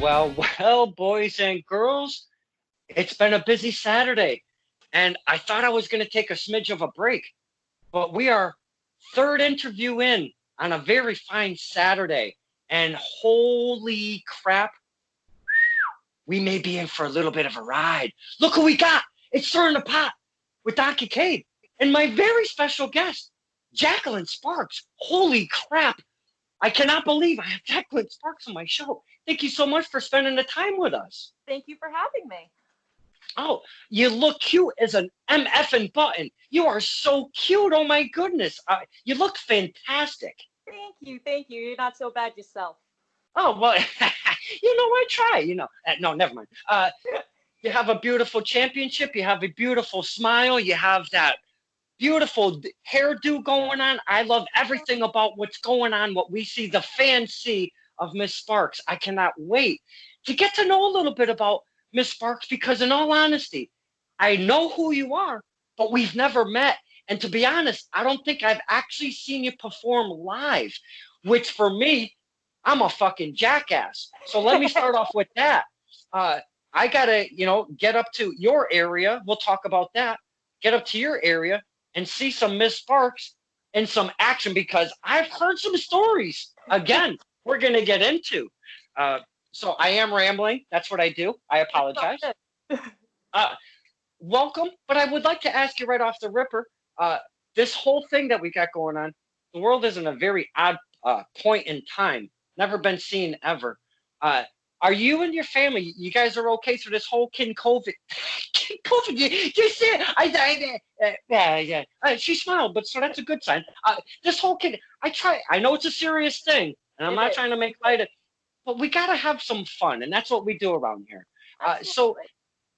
Well, boys and girls, it's been a busy Saturday, and I thought I was going to take a smidge of a break, but we are third interview in on a very fine Saturday, and holy crap, we may be in for a little bit of a ride. Look who we got! It's Stirring the Pot with Don Kincaid and my very special guest, Jacklyn Sparks. Holy crap! I cannot believe I have Jacklyn Sparks on my show. Thank you so much for spending the time with us. Thank you for having me. Oh, you look cute as an MFing button. You are so cute. Oh my goodness. You look fantastic. Thank you. Thank you. You're not so bad yourself. Oh, well, I try, No, never mind. You have a beautiful championship. You have a beautiful smile. You have that beautiful hairdo going on. I love everything about what's going on, what we see, the fans see of Miss Sparks. I cannot wait to get to know a little bit about Miss Sparks because, in all honesty, I know who you are, but we've never met. And to be honest, I don't think I've actually seen you perform live, which for me, I'm a fucking jackass. So let me start off with that. I gotta, get up to your area. We'll talk about that. Get up to your area and see some Miss Sparks and some action because I've heard some stories. Again, we're gonna get into. So I am rambling. That's what I do. I apologize. Welcome, but I would like to ask you right off the ripper. This whole thing that we got going on, the world is in a very odd point in time. Never been seen ever. Are you and your family? You guys are okay through this whole Kincaid? Kincaid, you see it? Yeah. She smiled, but so that's a good sign. This whole kid, I know it's a serious thing, and I'm not trying to make light of, but we gotta have some fun, and that's what we do around here. So,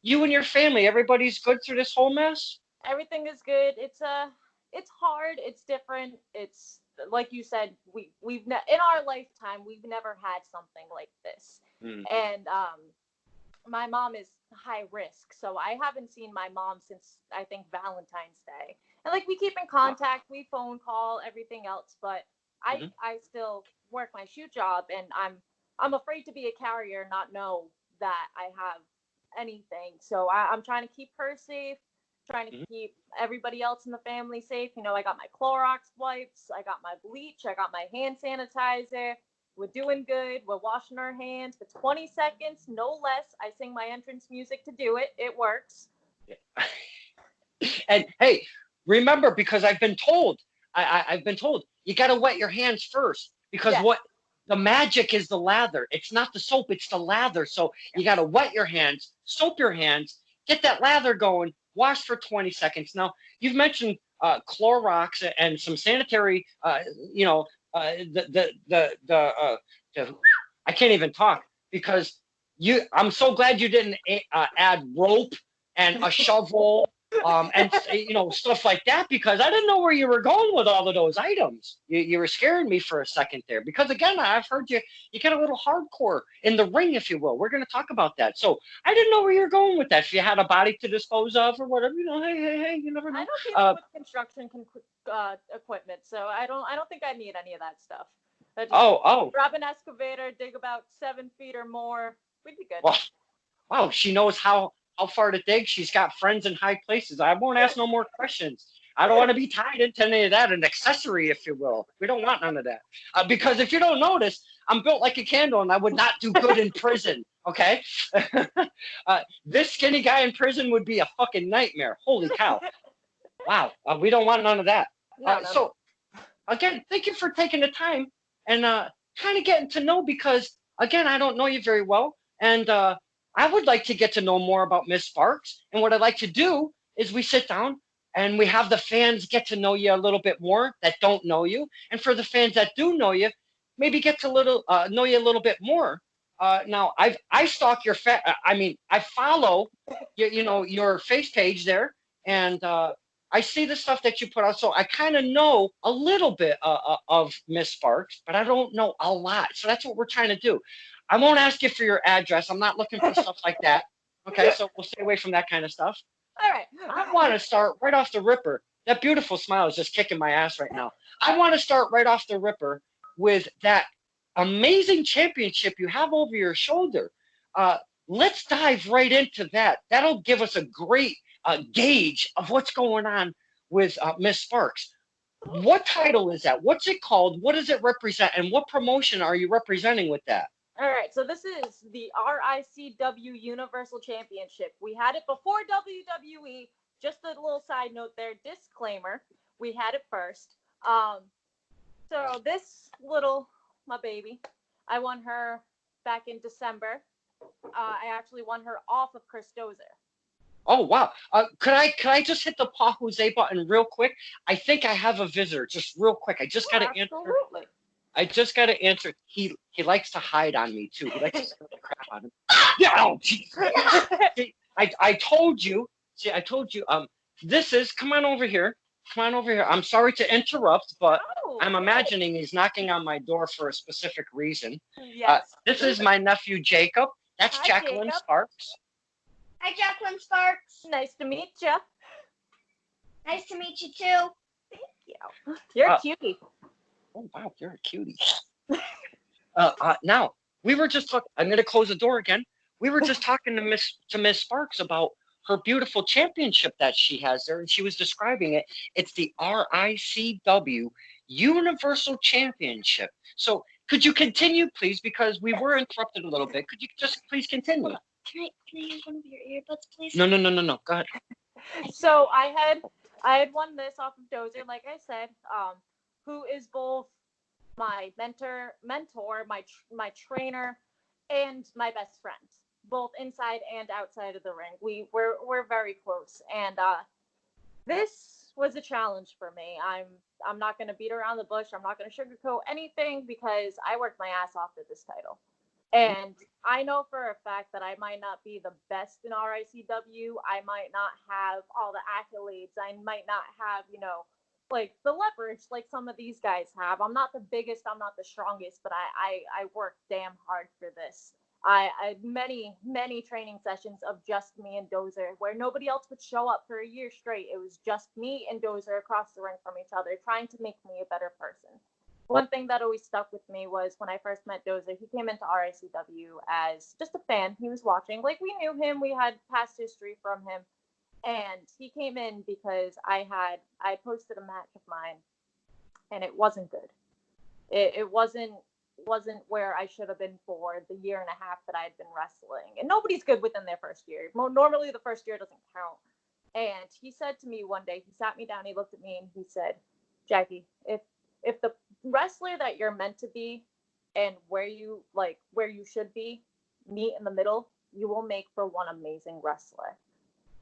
you and your family, everybody's good through this whole mess? Everything is good. It's hard. It's different. It's like you said. In our lifetime, we've never had something like this. And my mom is high risk, so I haven't seen my mom since I think Valentine's Day. And like we keep in contact, we phone call, everything else, but I still work my shoot job, and I'm afraid to be a carrier, not know that I have anything. So I'm trying to keep her safe, trying to keep everybody else in the family safe. I got my Clorox wipes, I got my bleach, I got my hand sanitizer. We're doing good. We're washing our hands for 20 seconds, no less. I sing my entrance music to do it. It works. And hey, remember, because I've been told, I've been told, you got to wet your hands first because what the magic is the lather. It's not the soap, it's the lather. So you got to wet your hands, soap your hands, get that lather going, wash for 20 seconds. Now, you've mentioned Clorox and some sanitary, I can't even talk because I'm so glad you didn't add rope and a shovel and stuff like that because I didn't know where you were going with all of those items. You were scaring me for a second there because again I've heard you get a little hardcore in the ring, if you will. We're going to talk about that. So I didn't know where you're going with that. If you had a body to dispose of or whatever, hey, you never know. I don't deal with construction equipment, so I don't think I need any of that stuff. Grab an excavator, dig about 7 feet or more. We'd be good. Wow, she knows how far to dig. She's got friends in high places. I won't ask no more questions. I don't want to be tied into any of that, an accessory, if you will. We don't want none of that. Because if you don't notice, I'm built like a candle and I would not do good in prison, okay? This skinny guy in prison would be a fucking nightmare. Holy cow. Wow, we don't want none of that. No. So, again, thank you for taking the time and kind of getting to know because, again, I don't know you very well. And I would like to get to know more about Miss Sparks. And what I'd like to do is we sit down and we have the fans get to know you a little bit more that don't know you. And for the fans that do know you, maybe get to know you a little bit more. Now, I stalk your I follow your face page there, and I see the stuff that you put out. So I kind of know a little bit of Miss Sparks, but I don't know a lot. So that's what we're trying to do. I won't ask you for your address. I'm not looking for stuff like that. Okay, so we'll stay away from that kind of stuff. All right. I want to start right off the ripper. That beautiful smile is just kicking my ass right now. I want to start right off the ripper with that amazing championship you have over your shoulder. let's dive right into that. That'll give us a great gauge of what's going on with Miss Sparks. What title is that? What's it called? What does it represent? And what promotion are you representing with that? All right, so this is the RICW Universal Championship. We had it before WWE. Just a little side note there, disclaimer, we had it first. So this little, my baby, I won her back in December. I actually won her off of Chris Dozer. Oh wow! Could I just hit the Pa Jose button real quick? I think I have a visitor. Just real quick. I just got to answer. Absolutely. I just got to answer. He likes to hide on me too. He likes to scare the crap out of me. Yeah. Oh, see, I told you. See, I told you. This is. Come on over here. Come on over here. I'm sorry to interrupt, but I'm imagining he's knocking on my door for a specific reason. Yes. This is my nephew Jacob. That's Hi, Jacklyn Jacob. Sparks. Hi, Jacklyn Sparks. Nice to meet you. Nice to meet you too. Thank you. You're a cutie. Oh wow, you're a cutie. Now we were just talking. I'm gonna close the door again. We were just talking to Miss Sparks about her beautiful championship that she has there, and she was describing it. It's the RICW Universal Championship. So could you continue, please? Because we were interrupted a little bit. Could you just please continue? Can I use one of your earbuds, please? No. Go ahead. So I had won this off of Dozer, like I said, who is both my mentor, my trainer, and my best friend, both inside and outside of the ring. We're very close, and this was a challenge for me. I'm not going to beat around the bush. I'm not going to sugarcoat anything because I worked my ass off for this title. And I know for a fact that I might not be the best in RICW. I might not have all the accolades. I might not have, like the leverage like some of these guys have. I'm not the biggest. I'm not the strongest, but I worked damn hard for this. I had many training sessions of just me and Dozer where nobody else would show up for a year straight. It was just me and Dozer across the ring from each other, trying to make me a better person. One thing that always stuck with me was when I first met Dozer, he came into RICW as just a fan. He was watching. Like, we knew him. We had past history from him. And he came in because I posted a match of mine, and it wasn't good. It wasn't where I should have been for the year and a half that I'd been wrestling. And nobody's good within their first year. Normally, the first year doesn't count. And he said to me one day, he sat me down, he looked at me, and he said, Jackie, if the wrestler that you're meant to be and where you should be meet in the middle, you will make for one amazing wrestler.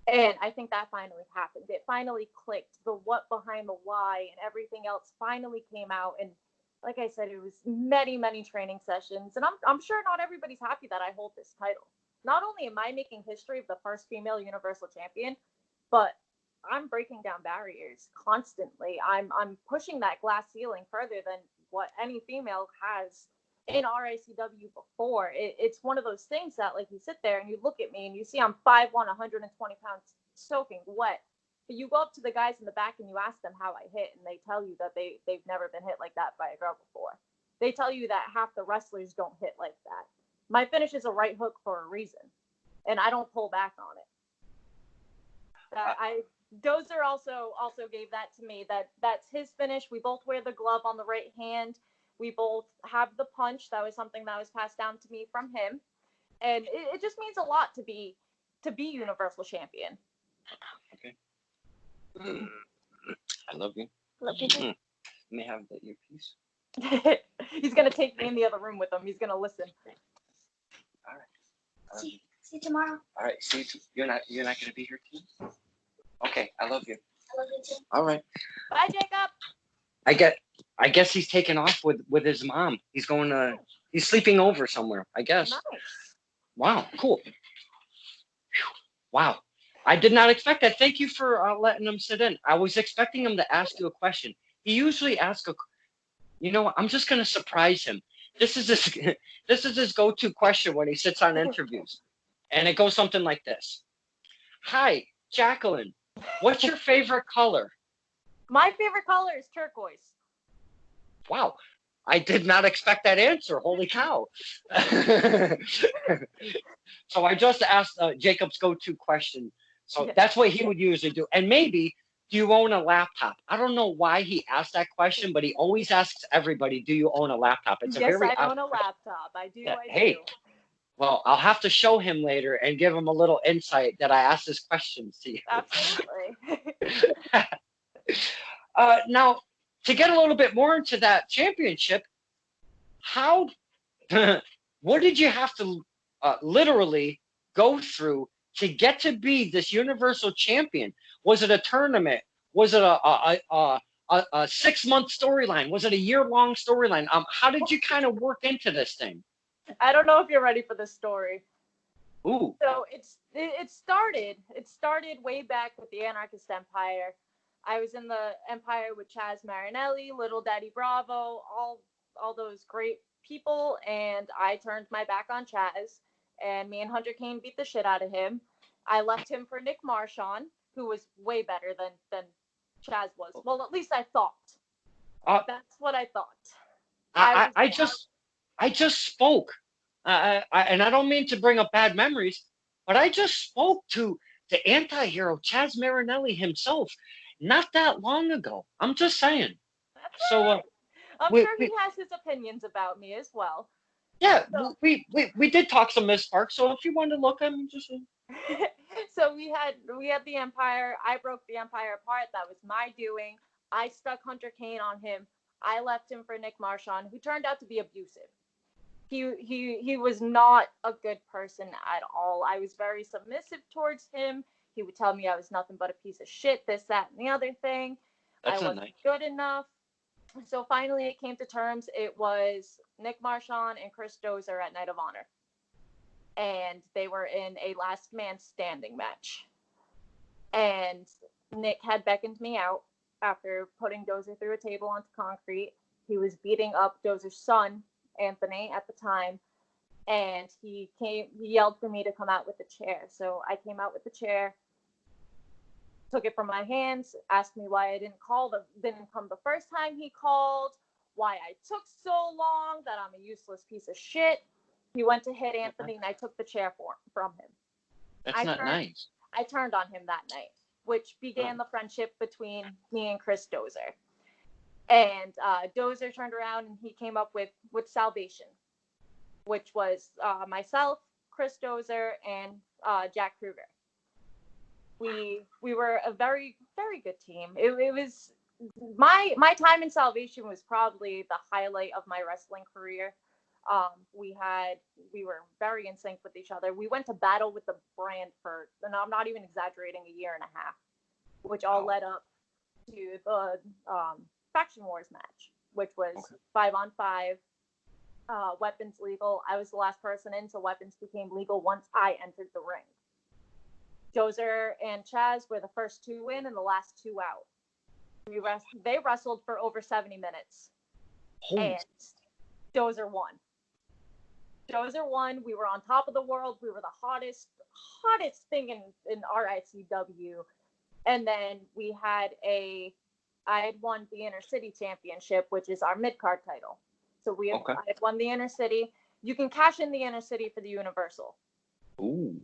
And I think that finally happened. It finally clicked. The what behind the why and everything else finally came out. And like I said, it was many training sessions. And I'm sure not everybody's happy that I hold this title. Not only am I making history of the first female Universal Champion, but I'm breaking down barriers constantly. I'm pushing that glass ceiling further than what any female has in RICW before. It's one of those things that, like, you sit there and you look at me and you see I'm 5'1", 120 pounds, soaking wet. But you go up to the guys in the back and you ask them how I hit, and they tell you that they've never been hit like that by a girl before. They tell you that half the wrestlers don't hit like that. My finish is a right hook for a reason, and I don't pull back on it. Dozer also gave that to me. That's his finish. We both wear the glove on the right hand. We both have the punch. That was something that was passed down to me from him, and it just means a lot to be Universal Champion. Okay. I love you. Love you. Let me have the earpiece. He's gonna take me in the other room with him. He's gonna listen. All right. See you tomorrow. All right. See you. You're not gonna be here too. Okay. I love you. I love you too. All right. Bye, Jacob. I guess he's taking off with his mom. He's sleeping over somewhere, I guess. Nice. Wow, cool. Whew. Wow. I did not expect that. Thank you for letting him sit in. I was expecting him to ask you a question. He usually asks I'm just going to surprise him. This is his go-to question when he sits on interviews. And it goes something like this. Hi, Jacklyn. What's your favorite color? My favorite color is turquoise. Wow. I did not expect that answer. Holy cow. So I just asked Jacob's go-to question. So that's what he would usually do. And maybe, do you own a laptop? I don't know why he asked that question, but he always asks everybody, do you own a laptop? It's yes, a very I own a laptop. I do. yeah, I hey, do. well, I'll have to show him later and give him a little insight that I asked this question to you. Absolutely. Now, to get a little bit more into that championship, how, what did you have to literally go through to get to be this universal champion? Was it a tournament? Was it a 6-month storyline? Was it a year-long storyline? How did you kind of work into this thing? I don't know if you're ready for this story. Ooh. So it started way back with the Anarchist Empire. I was in the Empire with Chaz Marinelli, Little Daddy Bravo, all those great people, and I turned my back on Chaz, and me and Hunter Kane beat the shit out of him. I left him for Nick Marchand, who was way better than Chaz was. Well, at least I thought. That's what I thought. I just spoke, and I don't mean to bring up bad memories, but I just spoke to the anti-hero Chaz Marinelli himself not that long ago. I'm just saying. That's So right. I'm sure he has his opinions about me as well. Yeah, so, we did talk some Miss Park. So if you want to look, I'm just. So we had the Empire. I broke the Empire apart. That was my doing. I stuck Hunter Kane on him. I left him for Nick Marchand, who turned out to be abusive. He was not a good person at all. I was very submissive towards him. He would tell me I was nothing but a piece of shit, this, that, and the other thing. That's I wasn't good enough. So finally it came to terms. It was Nick Marchand and Chris Dozer at Night of Honor. And they were in a last man standing match. And Nick had beckoned me out after putting Dozer through a table onto concrete. He was beating up Dozer's son, Anthony, at the time. And he yelled for me to come out with the chair. So I came out with the chair, took it from my hands, asked me why I didn't come the first time he called, why I took so long, that I'm a useless piece of shit. He went to hit Anthony, and I took the chair from him. That's not nice. I turned on him that night, which began the friendship between me and Chris Dozer. And Dozer turned around and he came up with Salvation, which was myself, Chris Dozer, and Jack Kruger. We were a very, very good team. It was my time in Salvation was probably the highlight of my wrestling career. We were very in sync with each other. We went to battle with the brand for, and I'm not even exaggerating, a year and a half, which all led up to the Faction Wars match, which was 5-on-5, weapons legal. I was the last person in, so weapons became legal once I entered the ring. Dozer and Chaz were the first 2 in and the last 2 out. They wrestled for over 70 minutes. And Dozer won. We were on top of the world. We were the hottest thing in RICW. And then I had won the Inner City Championship, which is our mid-card title. So I had won the Inner City. You can cash in the Inner City for the Universal. Ooh.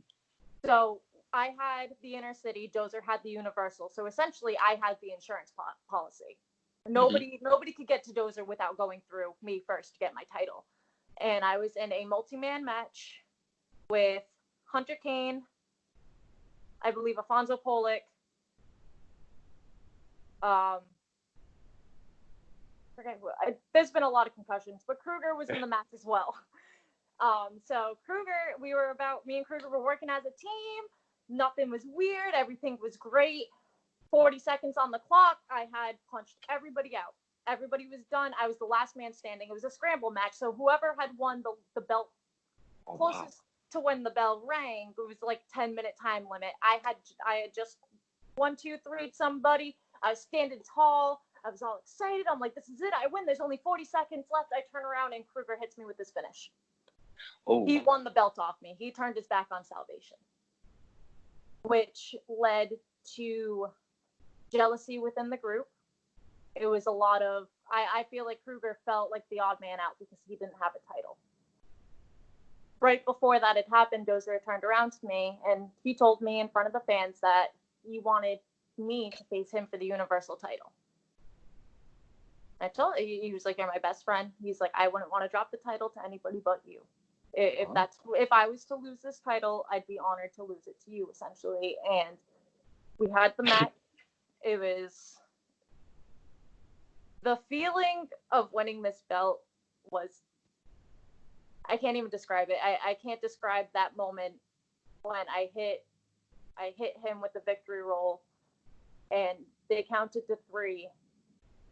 So I had the Inner City, Dozer had the Universal. So essentially I had the insurance policy. Nobody could get to Dozer without going through me first to get my title. And I was in a multi-man match with Hunter Kane, I believe Afonso Polic, there's been a lot of concussions, but Kruger was in the match as well. So Kruger, me and Kruger were working as a team. Nothing was weird. Everything was great. 40 seconds on the clock. I had punched everybody out. Everybody was done. I was the last man standing. It was a scramble match. So whoever had won the belt closest to when the bell rang, it was like 10-minute time limit. I had just 1, 2, 3 somebody. I was standing tall. I was all excited. I'm like, this is it. I win. There's only 40 seconds left. I turn around and Kruger hits me with his finish. Oh. He won the belt off me. He turned his back on Salvation, which led to jealousy within the group. It was a lot of I feel like Kruger felt like the odd man out because he didn't have a title. Right before that had happened, Dozer turned around to me and he told me in front of the fans that he wanted me to face him for the Universal title. He was like, "You're my best friend." He's like, "I wouldn't want to drop the title to anybody but you. If I was to lose this title, I'd be honored to lose it to you, essentially." And we had the match. It was the feeling of winning this belt was, I can't even describe it. I can't describe that moment when I hit him with the victory roll and they counted to 3.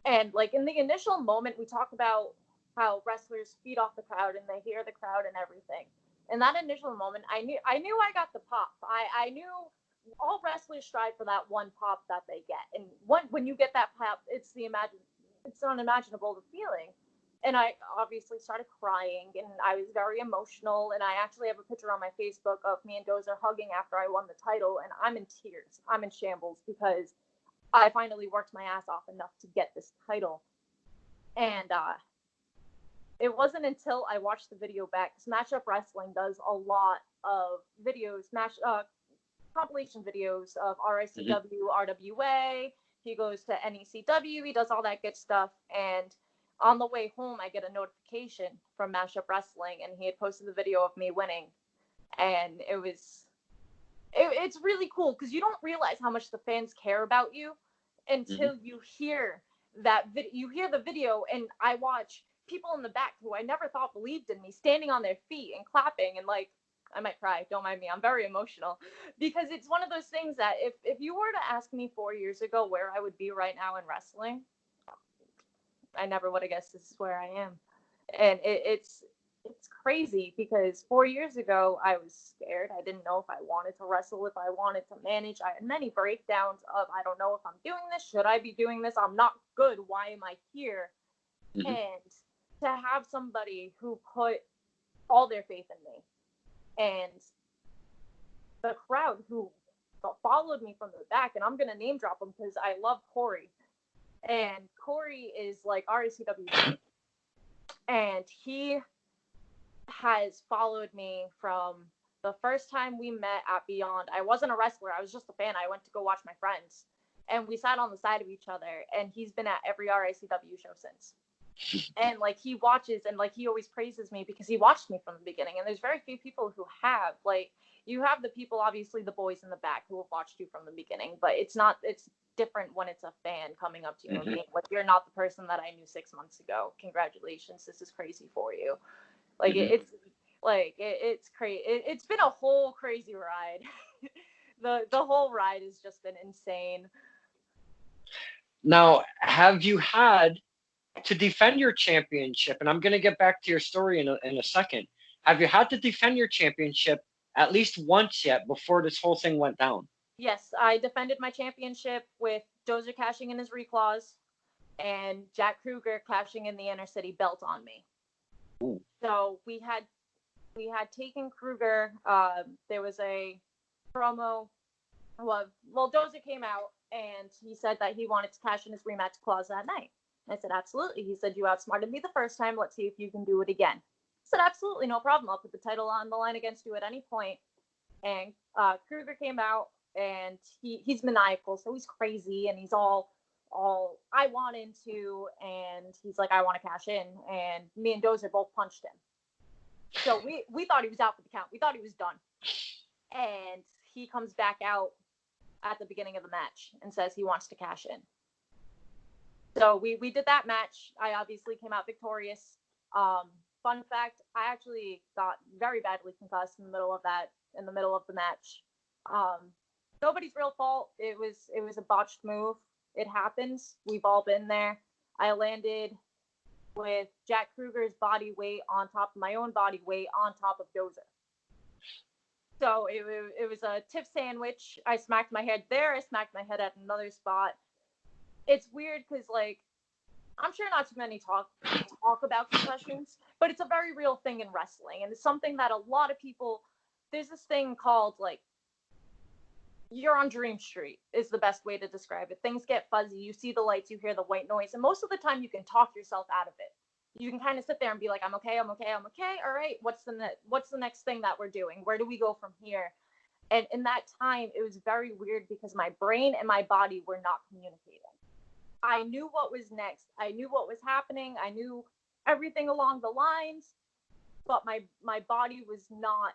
And like in the initial moment, we talk about how wrestlers feed off the crowd and they hear the crowd and everything. In that initial moment, I knew I got the pop. I knew all wrestlers strive for that one pop that they get. And when you get that pop, it's unimaginable feeling. And I obviously started crying and I was very emotional. And I actually have a picture on my Facebook of me and Dozer hugging after I won the title. And I'm in tears. I'm in shambles because I finally worked my ass off enough to get this title. And it wasn't until I watched the video back, because Matchup Wrestling does a lot of videos, compilation videos of RICW, RWA. He goes to NECW, he does all that good stuff. And on the way home, I get a notification from Mashup Wrestling, and he had posted the video of me winning. And it's really cool because you don't realize how much the fans care about you until you hear you hear the video, and I watch people in the back who I never thought believed in me standing on their feet and clapping, and like, I might cry, don't mind me, I'm very emotional, because it's one of those things that if you were to ask me 4 years ago where I would be right now in wrestling, I never would have guessed this is where I am. And it's crazy because 4 years ago I was scared. I didn't know if I wanted to wrestle, if I wanted to manage. I had many breakdowns of, I don't know if I'm doing this, should I be doing this, I'm not good, why am I here? And to have somebody who put all their faith in me, and the crowd who followed me from the back, and I'm gonna name drop them because I love Corey, and Corey is like RACW, and he has followed me from the first time we met at Beyond. I wasn't a wrestler, I was just a fan. I went to go watch my friends, and we sat on the side of each other, and he's been at every RACW show since. And like, he watches, and like, he always praises me because he watched me from the beginning. And there's very few people who have, like, you have the people, obviously the boys in the back who have watched you from the beginning, but it's different when it's a fan coming up to you and being like, "You're not the person that I knew 6 months ago. Congratulations, this is crazy for you." Like, it's crazy. It's been a whole crazy ride. The whole ride has just been insane. Now, have you had to defend your championship? And I'm going to get back to your story in a second. Have you had to defend your championship at least once yet before this whole thing went down? Yes, I defended my championship with Dozer cashing in his reclaws and Jack Kruger cashing in the Inner City belt on me. Ooh. So we had taken Kruger. There was a promo. Well, Dozer came out and he said that he wanted to cash in his rematch clause that night. I said, absolutely. He said, "You outsmarted me the first time. Let's see if you can do it again." I said, "Absolutely, no problem. I'll put the title on the line against you at any point." And Kruger came out, and he's maniacal, so he's crazy, and he's all I want into, and he's like, "I want to cash in." And me and Dozer both punched him. So we thought he was out for the count. We thought he was done. And he comes back out at the beginning of the match and says he wants to cash in. So we did that match. I obviously came out victorious. Fun fact, I actually got very badly concussed in the middle of the match. Nobody's real fault. It was a botched move. It happens. We've all been there. I landed with Jack Kruger's body weight on top of my own body weight on top of Dozer. So it was a tip sandwich. I smacked my head there. I smacked my head at another spot. It's weird because, like, I'm sure not too many talk about concussions, but it's a very real thing in wrestling, and it's something that a lot of people, there's this thing called, like, you're on Dream Street is the best way to describe it. Things get fuzzy. You see the lights, you hear the white noise, and most of the time you can talk yourself out of it. You can kind of sit there and be like, I'm okay, I'm okay, I'm okay. All right, what's the next thing that we're doing? Where do we go from here? And in that time, it was very weird because my brain and my body were not communicating. I knew what was next. I knew what was happening. I knew everything along the lines, but my body was not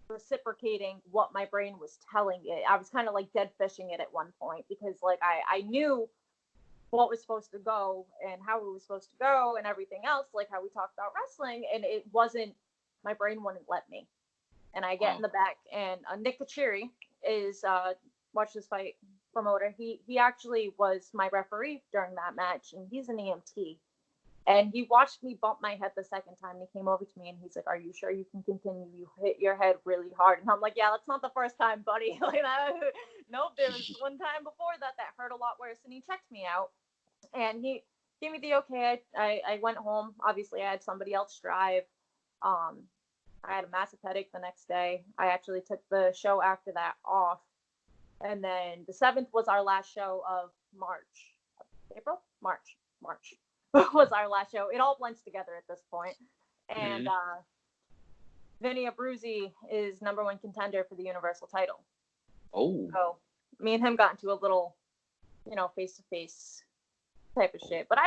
reciprocating what my brain was telling it. I was kind of like dead fishing it at one point because like I knew what was supposed to go and how it was supposed to go and everything else, like how we talked about wrestling, and it wasn't, my brain wouldn't let me. And I get in the back, and Nick Kachiri is watch this fight promoter. He actually was my referee during that match, and he's an EMT. And he watched me bump my head the second time. He came over to me and he's like, "Are you sure you can continue? You hit your head really hard." And I'm like, "Yeah, that's not the first time, buddy." Like that. Nope, there was one time before that hurt a lot worse. And he checked me out, and he gave me the okay. I went home. Obviously, I had somebody else drive. I had a massive headache the next day. I actually took the show after that off. And then the 7th was our last show of March. March was our last show. It all blends together at this point. And Vinny Abruzzi is #1 contender for the Universal title. Oh. So me and him got into a little, face-to-face type of shit. But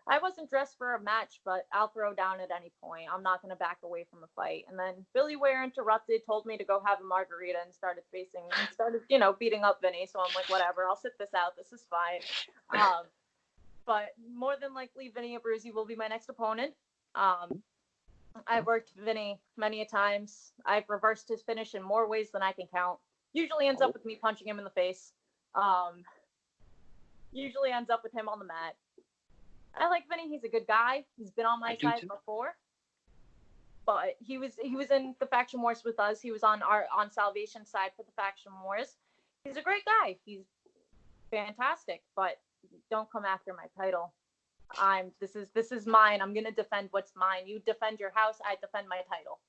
I wasn't dressed for a match, but I'll throw down at any point. I'm not going to back away from a fight. And then Billy Ware interrupted, told me to go have a margarita, and started beating up Vinny. So I'm like, whatever, I'll sit this out. This is fine. But more than likely, Vinny Abruzzi will be my next opponent. I've worked Vinny many a times. I've reversed his finish in more ways than I can count. Usually ends up with me punching him in the face. Usually ends up with him on the mat. I like Vinny. He's a good guy. He's been on my side before. But he was in the Faction Wars with us. He was on Salvation's side for the Faction Wars. He's a great guy. He's fantastic. But don't come after my title. This is mine. I'm gonna defend what's mine. You defend your house. I defend my title.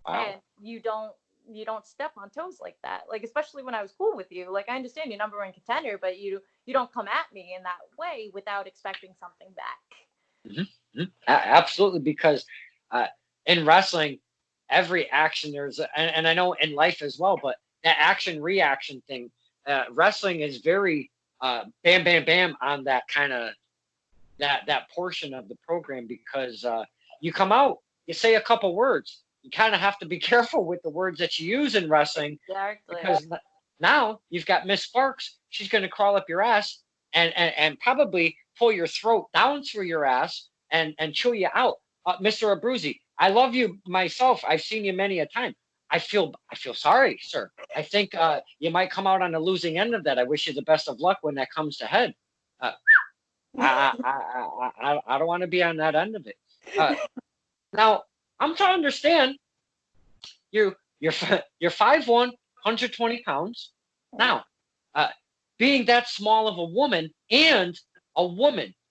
Wow. And you don't step on toes like that. Like, especially when I was cool with you. Like, I understand you're #1 contender, but you don't come at me in that way without expecting something back. Mm-hmm. Absolutely, because in wrestling, every action and I know in life as well, but that action reaction thing, wrestling is very bam, bam, bam on that kind of that portion of the program, because you come out, you say a couple words. You kind of have to be careful with the words that you use in wrestling, because now you've got Miss Sparks. She's going to crawl up your ass and probably pull your throat down through your ass and chew you out. Mr. Abruzzi, I love you myself. I've seen you many a time. I feel sorry, sir. I think you might come out on the losing end of that. I wish you the best of luck when that comes to head. I don't want to be on that end of it. Now, I'm trying to understand. You're 5'1", 120 pounds. Now, being that small of a woman,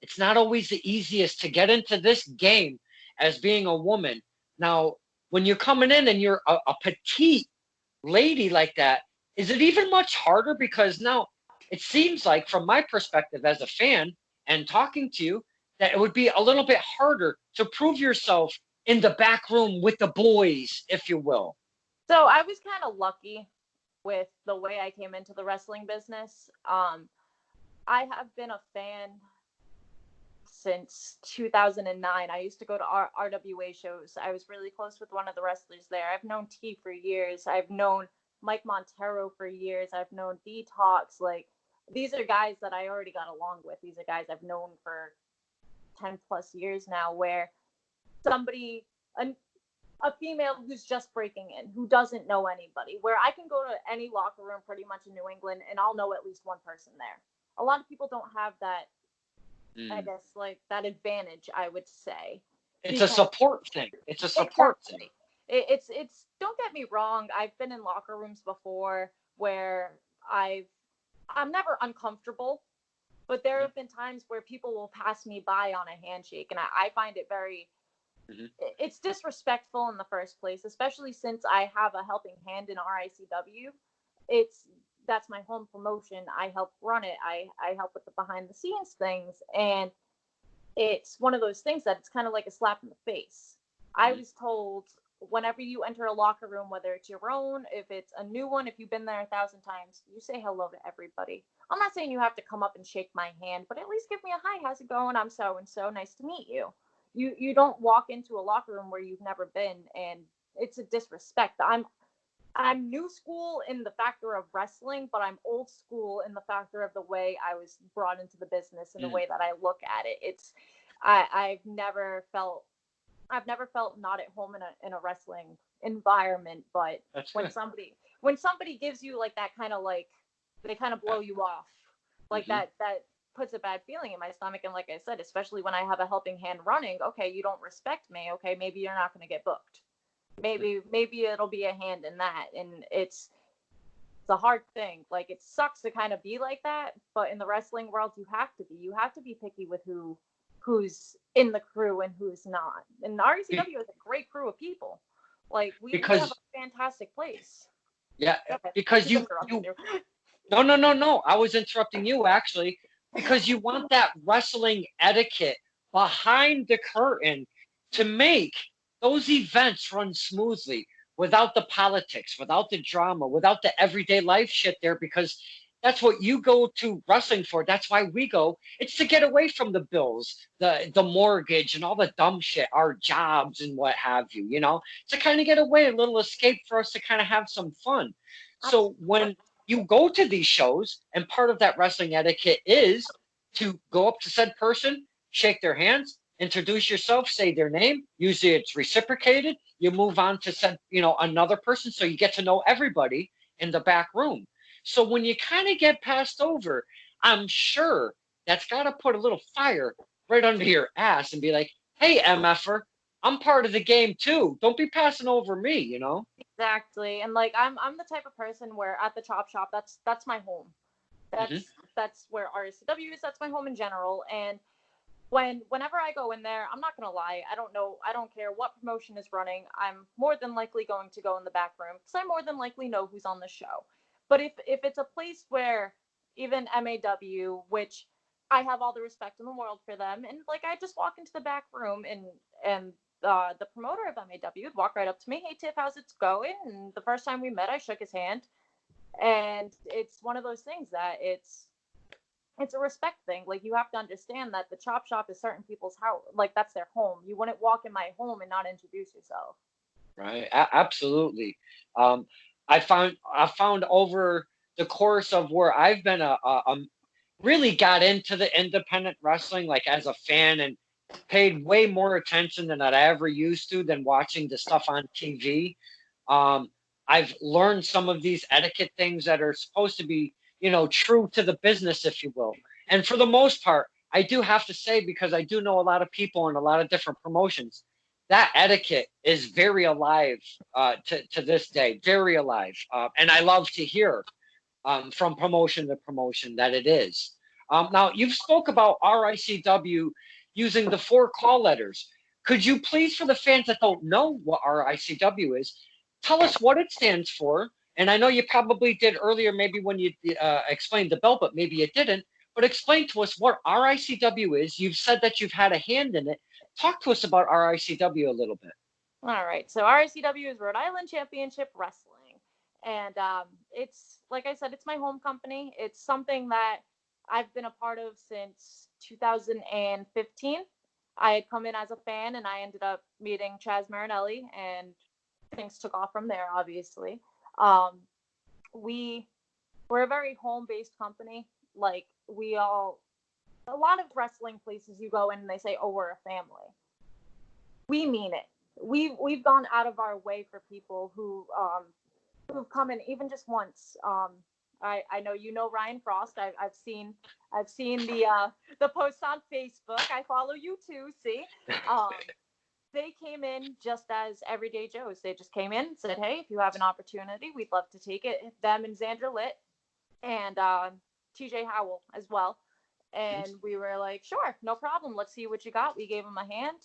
it's not always the easiest to get into this game as being a woman. Now, when you're coming in and you're a petite lady like that, is it even much harder? Because now it seems like, from my perspective as a fan and talking to you, that it would be a little bit harder to prove yourself in the back room with the boys, if you will. So I was kind of lucky with the way I came into the wrestling business. I have been a fan since 2009. I used to go to RWA shows. I was really close with one of the wrestlers there. I've known T for years. I've known Mike Montero for years. I've known Detox. Like, these are guys that I already got along with. These are guys I've known for 10 plus years now, where somebody, a female who's just breaking in, who doesn't know anybody, where I can go to any locker room pretty much in New England and I'll know at least one person there. A lot of people don't have that, I guess, like, that advantage, I would say. It's a support thing. It's a support thing. It's don't get me wrong, I've been in locker rooms before where I'm never uncomfortable, but there have been times where people will pass me by on a handshake, and I find it very, it's disrespectful in the first place, especially since I have a helping hand in RICW. that's my home promotion. I help run it. I help with the behind the scenes things. And it's one of those things that it's kind of like a slap in the face. I was told whenever you enter a locker room, whether it's your own, if it's a new one, if you've been there 1,000 times, you say hello to everybody. I'm not saying you have to come up and shake my hand, but at least give me a hi. How's it going? I'm so and so. Nice to meet you. You don't walk into a locker room where you've never been, and it's a disrespect. I'm new school in the factor of wrestling, but I'm old school in the factor of the way I was brought into the business and the way that I look at it. It's I've never felt not at home in a wrestling environment, but That's when good. somebody gives you like that kind of like they kind of blow you off like that puts a bad feeling in my stomach. And like I said, especially when I have a helping hand running, okay, you don't respect me, okay, maybe you're not going to get booked. Maybe it'll be a hand in that. And it's a hard thing. Like, it sucks to kind of be like that, but in the wrestling world, you have to be picky with who's in the crew and who's not. And RECW is a great crew of people. Like, we have a fantastic place. Yeah, because you no, I was interrupting you actually, because you want that wrestling etiquette behind the curtain to make those events run smoothly without the politics, without the drama, without the everyday life shit there, because that's what you go to wrestling for. That's why we go. It's to get away from the bills, the mortgage and all the dumb shit, our jobs and what have you, to kind of get away, a little escape for us to kind of have some fun. So when you go to these shows, and part of that wrestling etiquette is to go up to said person, shake their hands, introduce yourself, say their name. Usually it's reciprocated. You move on to said, another person, so you get to know everybody in the back room. So when you kind of get passed over, I'm sure that's got to put a little fire right under your ass and be like, hey, MFer, I'm part of the game too. Don't be passing over me, Exactly. And like I'm the type of person where at the chop shop, that's my home. That's where RCW is. That's my home in general. And whenever I go in there, I'm not gonna lie, I don't care what promotion is running. I'm more than likely going to go in the back room because I more than likely know who's on the show. But if it's a place where even MAW, which I have all the respect in the world for them, and like I just walk into the back room and the promoter of MAW would walk right up to me, hey Tiff, how's it going? And the first time we met, I shook his hand. And it's one of those things that it's a respect thing. Like, you have to understand that the chop shop is certain people's house. Like, that's their home. You wouldn't walk in my home and not introduce yourself. Right. Absolutely. I found over the course of where I've been really got into the independent wrestling, like as a fan, and paid way more attention than I ever used to than watching the stuff on TV. I've learned some of these etiquette things that are supposed to be, true to the business, if you will. And for the most part, I do have to say, because I do know a lot of people in a lot of different promotions, that etiquette is very alive to this day, very alive. And I love to hear from promotion to promotion that it is. Now, you've spoke about RICW using the 4 call letters. Could you please, for the fans that don't know what RICW is, tell us what it stands for? And I know you probably did earlier, maybe when you explained the belt, but maybe you didn't. But explain to us what RICW is. You've said that you've had a hand in it. Talk to us about RICW a little bit. All right. So RICW is Rhode Island Championship Wrestling. And it's, like I said, it's my home company. It's something that I've been a part of since 2015. I had come in as a fan, and I ended up meeting Chaz Marinelli, and things took off from there, obviously. We're a very home-based company. Like, a lot of wrestling places you go in and they say, oh, we're a family. We mean it. We've gone out of our way for people who've come in even just once. I know Ryan Frost. I've seen the posts on Facebook. I follow you too. See, they came in just as everyday Joes. They just came in and said, hey, if you have an opportunity, we'd love to take it. Them and Xandra Litt and TJ Howell as well. And we were like, sure, no problem. Let's see what you got. We gave them a hand.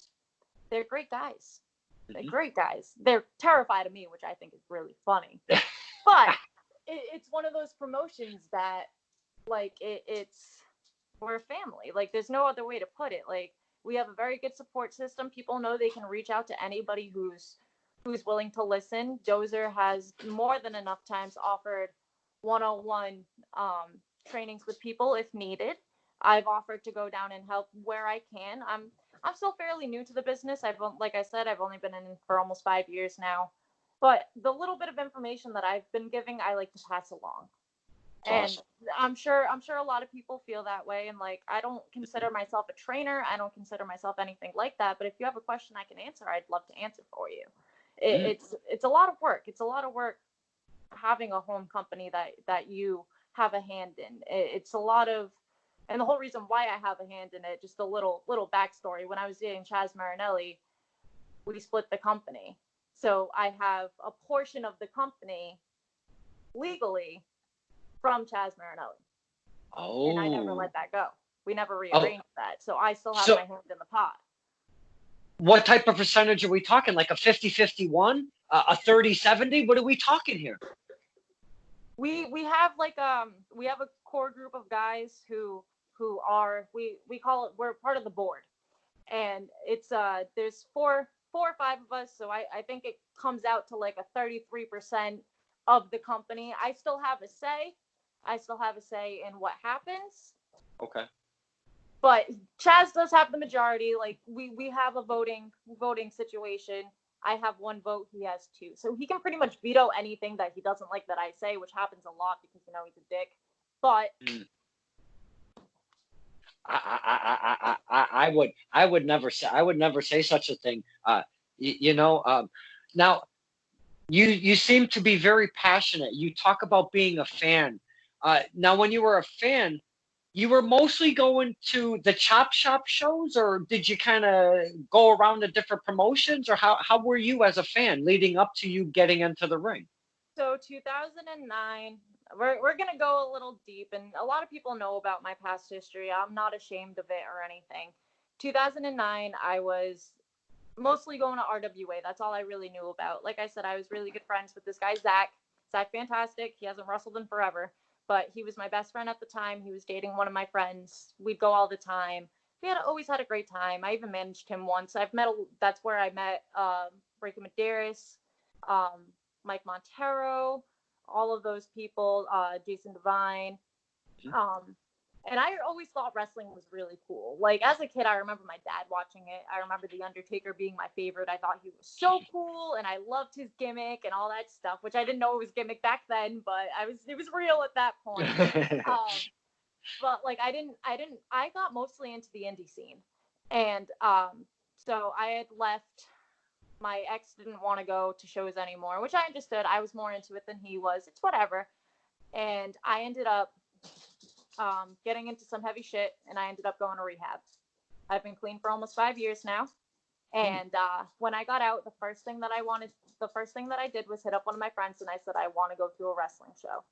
They're great guys. They're great guys. They're terrified of me, which I think is really funny. But it's one of those promotions that, like, we're a family. Like, there's no other way to put it. Like, we have a very good support system. People know they can reach out to anybody who's willing to listen. Dozer has more than enough times offered one-on-one trainings with people if needed. I've offered to go down and help where I can. I'm still fairly new to the business. Like I said, I've only been in for almost 5 years now. But the little bit of information that I've been giving, I like to pass along. And Awesome. I'm sure a lot of people feel that way. And like, I don't consider myself a trainer. I don't consider myself anything like that. But if you have a question I can answer, I'd love to answer for you. It's a lot of work. It's a lot of work having a home company that you have a hand in. It's a lot of, and the whole reason why I have a hand in it, just a little backstory. When I was dating Chaz Marinelli, we split the company. So I have a portion of the company legally from Chaz Marinelli. Oh. And I never let that go. We never rearranged that. So I still have my hand in the pot. What type of percentage are we talking? Like a 50-51? A 30-70? What are we talking here? We have like we have a core group of guys who are we call it, we're part of the board. And it's there's four or five of us, so I think it comes out to like a 33% of the company. I still have a say. I still have a say in what happens. Okay. But Chaz does have the majority. Like we have a voting situation. I have one vote. He has two. So he can pretty much veto anything that he doesn't like that I say, which happens a lot because, you know, he's a dick. But I would never say such a thing. Now you seem to be very passionate. You talk about being a fan. Now, when you were a fan, you were mostly going to the chop shop shows, or did you kind of go around to different promotions, or how were you as a fan leading up to you getting into the ring? So 2009, we're going to go a little deep, and a lot of people know about my past history. I'm not ashamed of it or anything. 2009, I was mostly going to RWA. That's all I really knew about. Like I said, I was really good friends with this guy, Zach Fantastic. He hasn't wrestled in forever, but he was my best friend at the time. He was dating one of my friends. We'd go all the time. We always had a great time. I even managed him once. That's where I met Ricky Medeiros, Mike Montero, all of those people, Jason Devine. And I always thought wrestling was really cool. Like, as a kid, I remember my dad watching it. I remember The Undertaker being my favorite. I thought he was so cool, and I loved his gimmick and all that stuff, which I didn't know it was gimmick back then, but it was real at that point. But like, I got mostly into the indie scene. And so I had left. My ex didn't want to go to shows anymore, which I understood. I was more into it than he was. It's whatever. And I ended up getting into some heavy shit, and I ended up going to rehab. I've been clean for almost 5 years now. And when I got out, the first thing that I did was hit up one of my friends, and I said, I want to go to a wrestling show.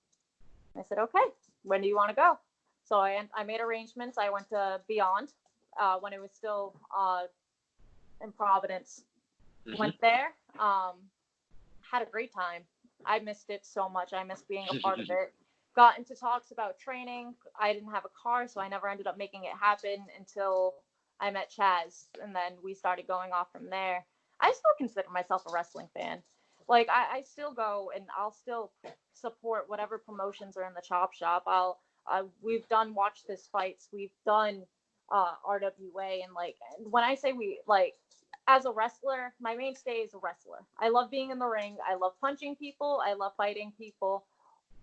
I said, okay, when do you want to go? So I made arrangements. I went to Beyond when it was still in Providence. Went there, had a great time. I missed it so much. I missed being a part of it. Got into talks about training. I didn't have a car, so I never ended up making it happen until I met Chaz, and then we started going off from there. I still consider myself a wrestling fan. Like, I still go, and I'll still support whatever promotions are in the chop shop. We've done Watch This Fights. We've done RWA, and like, when I say we, like, as a wrestler, my mainstay is a wrestler. I love being in the ring. I love punching people. I love fighting people.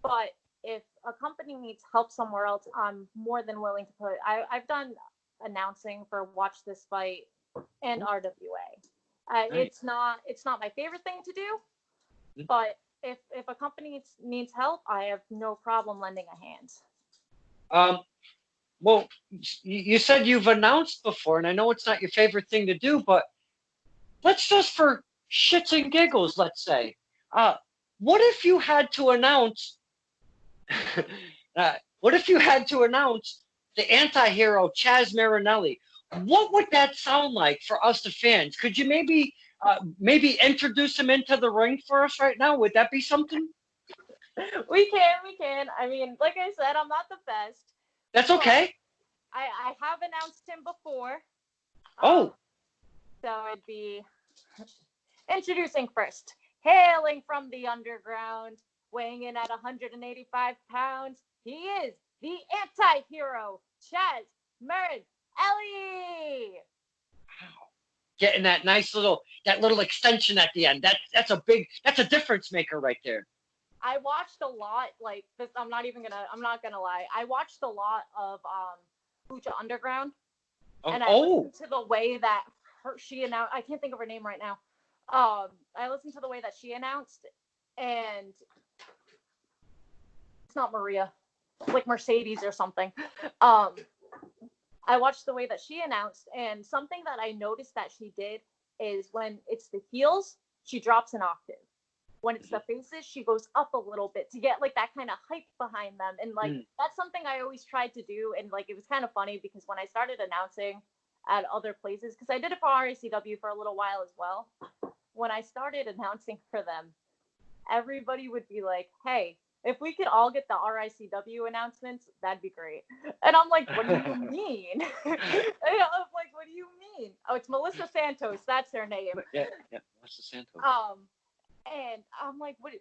But if a company needs help somewhere else, I'm more than willing to put. I've done announcing for Watch This Fight and RWA. Nice. It's not my favorite thing to do, but if a company needs help, I have no problem lending a hand. Well, you said you've announced before, and I know it's not your favorite thing to do, but let's just, for shits and giggles, let's say, what if you had to announce? What if you had to announce the anti-hero Chaz Marinelli? What would that sound like for us, the fans? Could you maybe introduce him into the ring for us right now? Would that be something? We can. I mean, like I said, I'm not the best. That's okay. I have announced him before. Oh. So it'd be introducing first. Hailing from the underground, weighing in at 185 pounds, he is the anti-hero, Chaz Merritt Ellie. Wow. Getting that nice little extension at the end. That's a difference maker right there. I watched a lot, like this. I'm not gonna lie. I watched a lot of Lucha Underground, and I listened to the way that she announced. I can't think of her name right now. I listened to the way that she announced, and it's not Maria, it's like Mercedes or something. I watched the way that she announced, and something that I noticed that she did is when it's the heels, she drops an octave. When it's the faces, she goes up a little bit to get like that kind of hype behind them. And like that's something I always tried to do. And like it was kind of funny because when I started announcing at other places, because I did it for RACW for a little while as well. When I started announcing for them, everybody would be like, hey, if we could all get the RICW announcements, that'd be great. And I'm like, what do you mean? I'm like, what do you mean? Oh, it's Melissa Santos. That's her name. Yeah, Melissa Santos. And I'm like, what?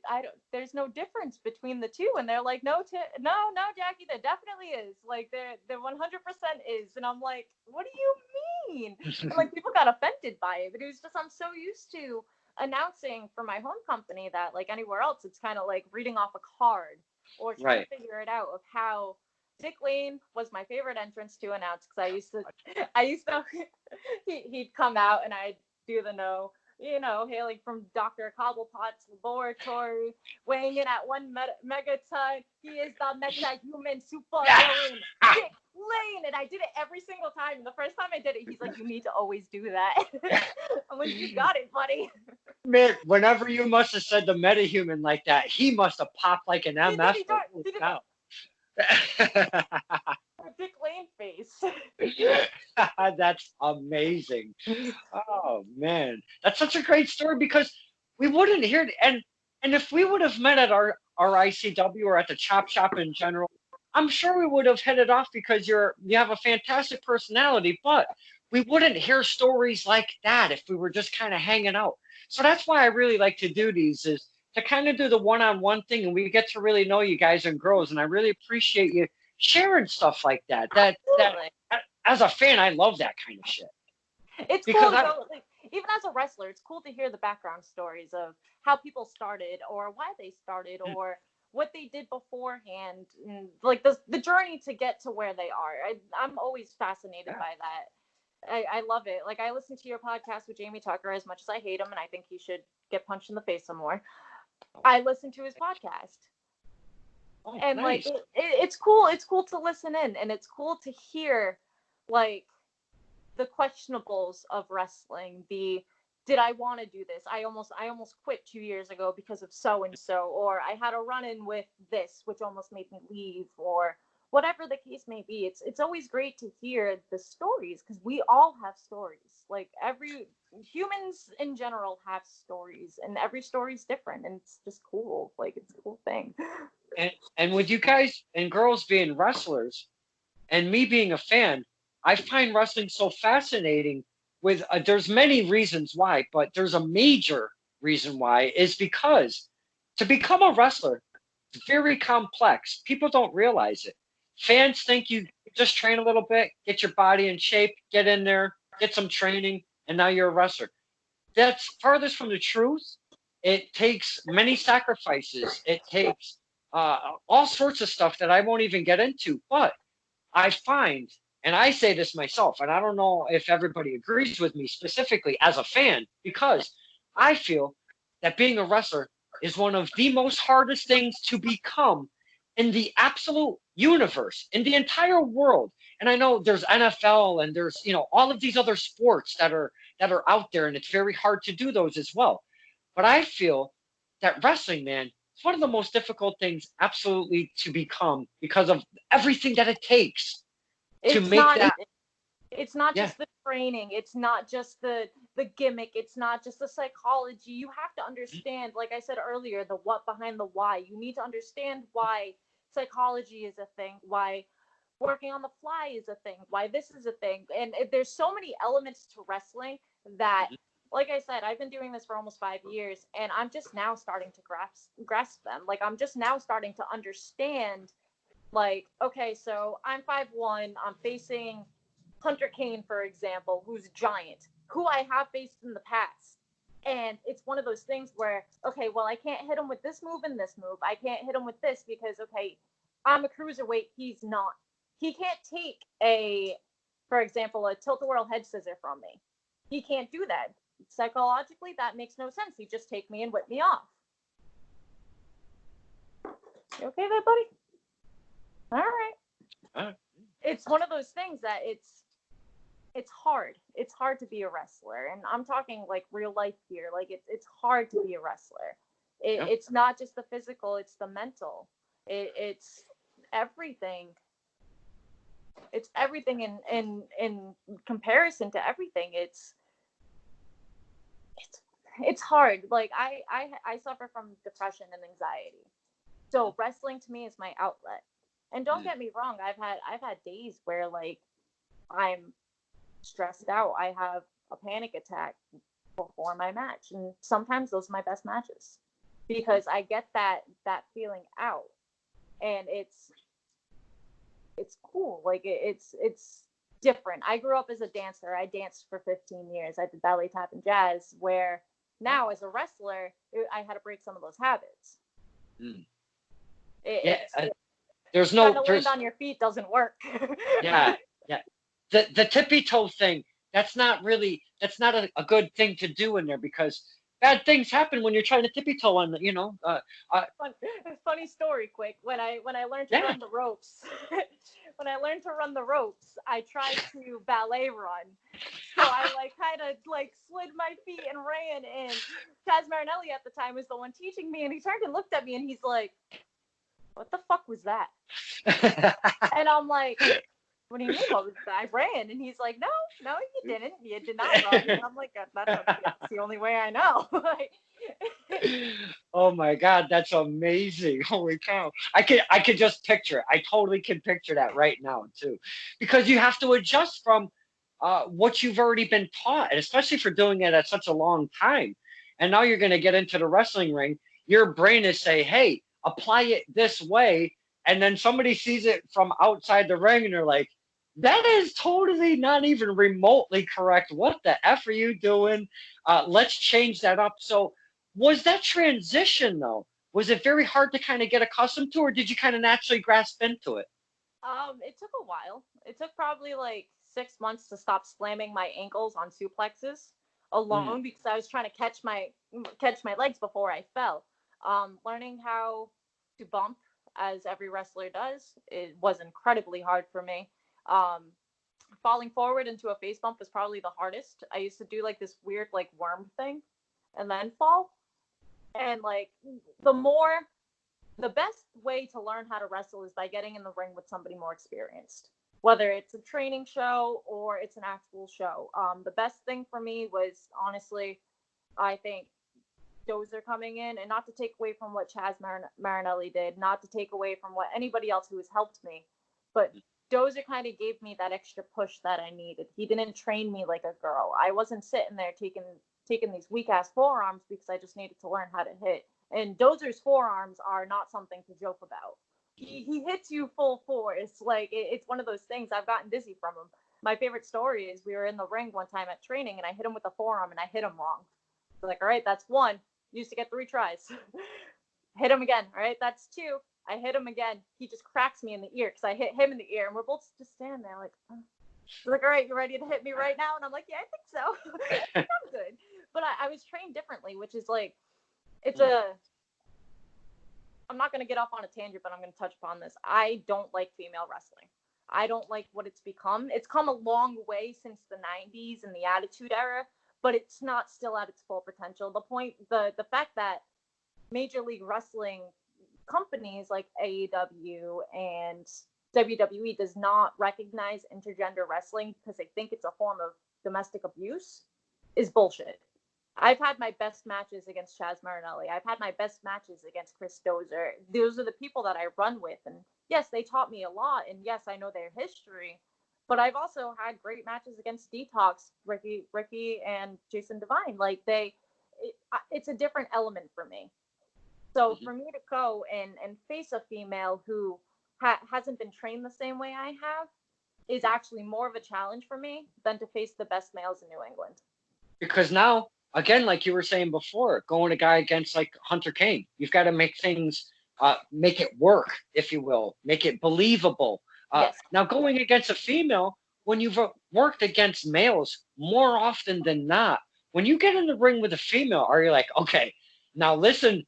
There's no difference between the two. And they're like, no, Jackie, there definitely is. Like, there 100% is. And I'm like, what do you mean? And like, people got offended by it. But it was just, I'm so used to announcing for my home company that like anywhere else, it's kind of like reading off a card or trying to figure it out of how Jacklyn was my favorite entrance to announce. Because I used to, he'd come out and I'd do the no. Hailing from Dr. Cobblepot's laboratory, weighing in at 1 megaton. He is the meta-human supervillain, Jacklyn. And I did it every single time. And the first time I did it, he's like, you need to always do that. I'm like, you got it, buddy. Man, whenever you must have said the meta-human like that, he must have popped like an MF. Jacklyn face. That's amazing. Oh man, that's such a great story because we wouldn't hear it. And if we would have met at our ICW or at the Chop Shop in general, I'm sure we would have hit it off because you have a fantastic personality. But we wouldn't hear stories like that if we were just kind of hanging out. So that's why I really like to do these, is to kind of do the one-on-one thing, and we get to really know you guys and girls. And I really appreciate you sharing stuff like that. That as a fan, I love that kind of shit. It's because cool. Even as a wrestler, it's cool to hear the background stories of how people started or why they started or what they did beforehand, and like the journey to get to where they are. I'm always fascinated by that. I love it. Like, I listen to your podcast with Jamie Tucker as much as I hate him, and I think he should get punched in the face some more. I listen to his podcast. Oh, and nice. Like it's cool. It's cool to listen in, and it's cool to hear like the questionables of wrestling. Did I want to do this? I almost quit 2 years ago because of so and so, or I had a run-in with this, which almost made me leave, or whatever the case may be. It's always great to hear the stories because we all have stories. Like humans in general have stories, and every story's different, and it's just cool. Like, it's a cool thing. And with you guys and girls being wrestlers, and me being a fan, I find wrestling so fascinating. With there's many reasons why, but there's a major reason why is because to become a wrestler, it's very complex. People don't realize it. Fans think you just train a little bit, get your body in shape, get in there, get some training, and now you're a wrestler. That's farthest from the truth. It takes many sacrifices. It takes all sorts of stuff that I won't even get into. But I find, and I say this myself, and I don't know if everybody agrees with me specifically as a fan, because I feel that being a wrestler is one of the most hardest things to become in the absolute universe, in the entire world. And I know there's NFL and there's, all of these other sports that are out there, and it's very hard to do those as well. But I feel that wrestling, man, it's one of the most difficult things absolutely to become because of everything that it takes to make that. It's not Yeah. just the training. It's not just the gimmick. It's not just the psychology. You have to understand, like I said earlier, the what behind the why. You need to understand why psychology is a thing, why working on the fly is a thing, why this is a thing. And there's so many elements to wrestling that, like I said, I've been doing this for almost 5 years, and I'm just now starting to grasp them. Like, I'm just now starting to understand, like, okay, so I'm 5'1", I'm facing Hunter Kane, for example, who's a giant, who I have faced in the past. And it's one of those things where, okay, well, I can't hit him with this move and this move. I can't hit him with this because, okay, I'm a cruiserweight. He's not. He can't take for example, a tilt-a-whirl head scissor from me. He can't do that. Psychologically, that makes no sense. He'd just take me and whip me off. You okay there, buddy? All right. It's one of those things that it's hard. It's hard to be a wrestler, and I'm talking like real life here. Like it's hard to be a wrestler. It's not just the physical; it's the mental. It's everything. It's everything in comparison to everything. It's hard. Like I suffer from depression and anxiety, so wrestling to me is my outlet. And don't get me wrong, I've had days where like I'm stressed out. I have a panic attack before my match, and sometimes those are my best matches because I get that feeling out, and it's cool. Like it's different. I grew up as a dancer. I danced for 15 years. I did ballet, tap, and jazz. Where now as a wrestler, I had to break some of those habits. There's no trying to land on your feet doesn't work. Yeah. The tippy toe thing, that's not a good thing to do in there because bad things happen when you're trying to tippy toe on Funny story, quick. When I learned to run the ropes, I tried to ballet run. So I kind of slid my feet and ran. And Chaz Marinelli at the time was the one teaching me, and he turned and looked at me, and he's like, "What the fuck was that?" And I'm like, "What do you mean? What was that? I ran." And he's like, no, you didn't. You did not run. And I'm like, that's the only way I know. Oh my God, that's amazing. Holy cow. I could just picture it. I totally can picture that right now too. Because you have to adjust from what you've already been taught, and especially for doing it at such a long time. And now you're going to get into the wrestling ring. Your brain is saying, hey, apply it this way. And then somebody sees it from outside the ring and they're like, that is totally not even remotely correct. What the F are you doing? Let's change that up. So was that transition though? Was it very hard to kind of get accustomed to, or did you kind of naturally grasp into it? It took a while. It took probably like 6 months to stop slamming my ankles on suplexes alone because I was trying to catch my legs before I fell. Learning how to bump, as every wrestler does, it was incredibly hard for me. Falling forward into a face bump was probably the hardest. I used to do like this weird like worm thing and then fall. And like the best way to learn how to wrestle is by getting in the ring with somebody more experienced, whether it's a training show or it's an actual show. The best thing for me was honestly, I think, Dozer coming in, and not to take away from what Chaz Marinelli did, not to take away from what anybody else who has helped me, but Dozer kind of gave me that extra push that I needed. He didn't train me like a girl. I wasn't sitting there taking these weak ass forearms because I just needed to learn how to hit. And Dozer's forearms are not something to joke about. He hits you full force. Like it's one of those things. I've gotten dizzy from him. My favorite story is we were in the ring one time at training, and I hit him with a forearm, and I hit him wrong. So like, all right, that's one. Used to get 3 tries. Hit him again. All right, that's 2. I hit him again. He just cracks me in the ear because I hit him in the ear, and we're both just standing there like, oh. He's like, all right, you ready to hit me right now? And I'm like, yeah, I think so. I'm good. But I was trained differently, which is like, I'm not going to get off on a tangent, but I'm going to touch upon this. I don't like female wrestling. I don't like what it's become. It's come a long way since the 90s and the Attitude Era, but it's not still at its full potential. The fact that Major League Wrestling companies like AEW and WWE does not recognize intergender wrestling because they think it's a form of domestic abuse is bullshit. I've had my best matches against Chaz Marinelli. I've had my best matches against Chris Dozer. Those are the people that I run with. And yes, they taught me a lot. And yes, I know their history. But I've also had great matches against Detox, Ricky, and Jason Devine. Like it's a different element for me. So for me to go and face a female who hasn't been trained the same way I have is actually more of a challenge for me than to face the best males in New England. Because now, again, like you were saying before, going a guy against like Hunter Kane, you've got to make things, make it work, if you will, make it believable. Yes. Now, going against a female, when you've worked against males more often than not, when you get in the ring with a female, are you like, okay, now listen,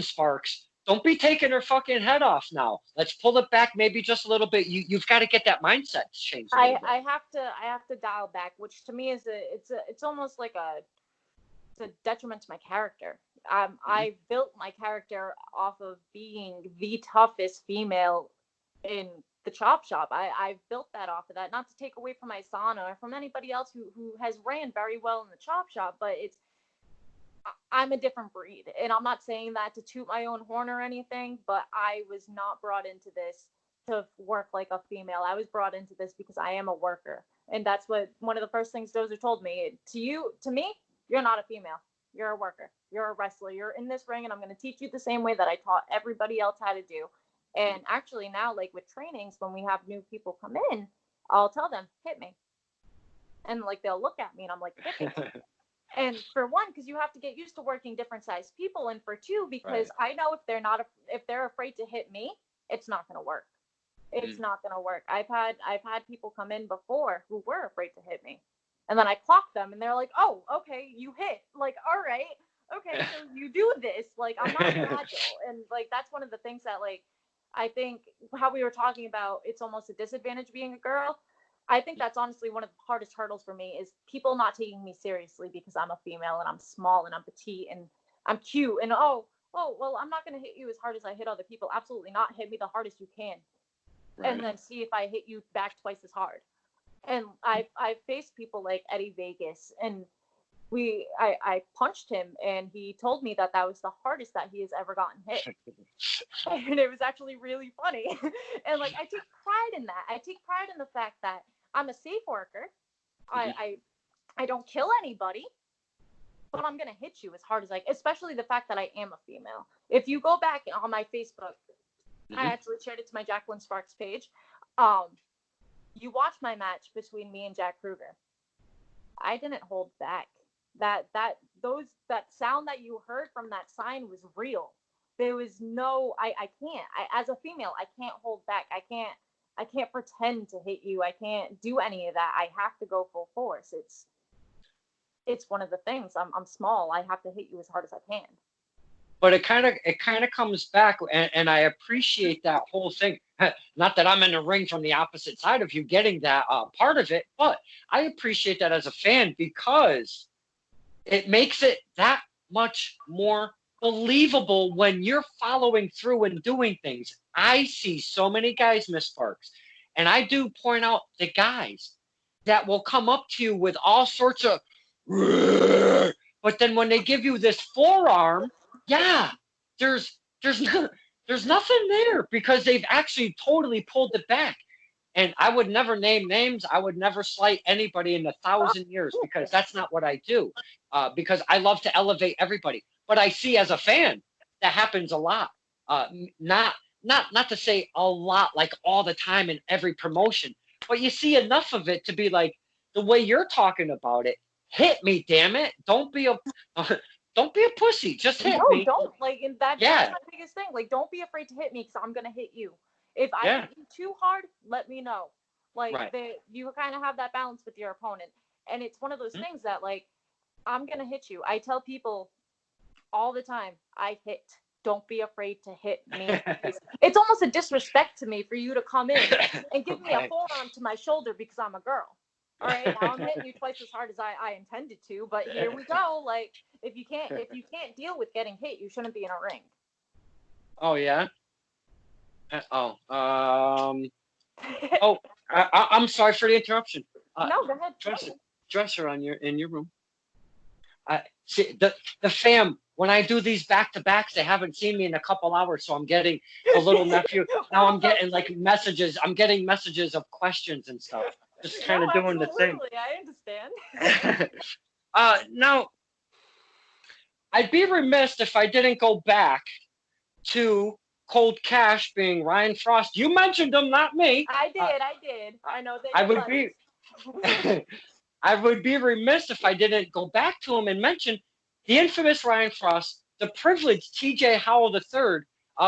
Sparks, don't be taking her fucking head off now. Let's pull it back maybe just a little bit. You've got to get that mindset changed. I have to dial back, which to me is it's almost like it's a detriment to my character. I built my character off of being the toughest female in the chop shop. I've built that off of that, not to take away from my sauna or from anybody else who has ran very well in the chop shop, but I'm a different breed. And I'm not saying that to toot my own horn or anything, but I was not brought into this to work like a female. I was brought into this because I am a worker. And that's what one of the first things Dozer told me. To me, you're not a female. You're a worker. You're a wrestler. You're in this ring, and I'm going to teach you the same way that I taught everybody else how to do. And actually now, like with trainings, when we have new people come in, I'll tell them, hit me. And like they'll look at me and I'm like, hit me. And for one, because you have to get used to working different sized people, and for two, because I know if they're afraid to hit me, it's not going to work. It's not going to work. I've had people come in before who were afraid to hit me, and then I clocked them, and they're like, "Oh, okay, you hit. Like, all right, okay, so you do this. Like, I'm not fragile." And like that's one of the things that like I think how we were talking about. It's almost a disadvantage being a girl. I think that's honestly one of the hardest hurdles for me is people not taking me seriously because I'm a female and I'm small and I'm petite and I'm cute and well, I'm not going to hit you as hard as I hit other people. Absolutely not. Hit me the hardest you can. Right. And then see if I hit you back twice as hard. And I've faced people like Eddie Vegas, and I punched him, and he told me that was the hardest that he has ever gotten hit. And it was actually really funny. And like I take pride in that. I take pride in the fact that I'm a safe worker. I don't kill anybody, but I'm gonna hit you as hard as especially the fact that I am a female. If you go back on my Facebook, I actually shared it to my Jacklyn Sparks page. You watch my match between me and Jack Kruger. I didn't hold back. That sound that you heard from that sign was real. There was no, I can't. As a female, I can't hold back. I can't pretend to hit you. I can't do any of that. I have to go full force. It's one of the things. I'm small. I have to hit you as hard as I can. But it kind of comes back, and I appreciate that whole thing. Not that I'm in the ring from the opposite side of you getting that part of it, but I appreciate that as a fan because it makes it that much more believable when you're following through and doing things. I see so many guys, Miss Sparks, and I do point out the guys that will come up to you with all sorts of, but then when they give you this forearm, yeah, there's nothing there because they've actually totally pulled it back. And I would never name names. I would never slight anybody in 1,000 years because that's not what I do. Because I love to elevate everybody. But I see as a fan that happens a lot. Not to say a lot like all the time in every promotion, but you see enough of it to be like the way you're talking about it. Hit me, damn it! Don't be a pussy. Just hit me. No, don't. Like, and that's my biggest thing. Like, don't be afraid to hit me because I'm gonna hit you. If I hit you too hard, let me know. Like, you kind of have that balance with your opponent, and it's one of those things that like I'm gonna hit you. I tell people all the time, I hit. Don't be afraid to hit me. It's almost a disrespect to me for you to come in and give me a forearm to my shoulder because I'm a girl. All right, now I'm hitting you twice as hard as I intended to, but here we go. Like, if you can't deal with getting hit, you shouldn't be in a ring. Oh yeah. Oh, I'm sorry for the interruption. No, go ahead. Dresser in your room. See the fam. When I do these back to backs, they haven't seen me in a couple hours, so I'm getting the little nephew. Now I'm getting like messages. I'm getting messages of questions and stuff. Just kind of doing the thing. I understand. Now I'd be remiss if I didn't go back to Cold Cash being Ryan Frost. You mentioned him, not me. I did. I know that. I would be. I would be remiss if I didn't go back to him and mention the infamous Ryan Frost, the privileged TJ Howell III,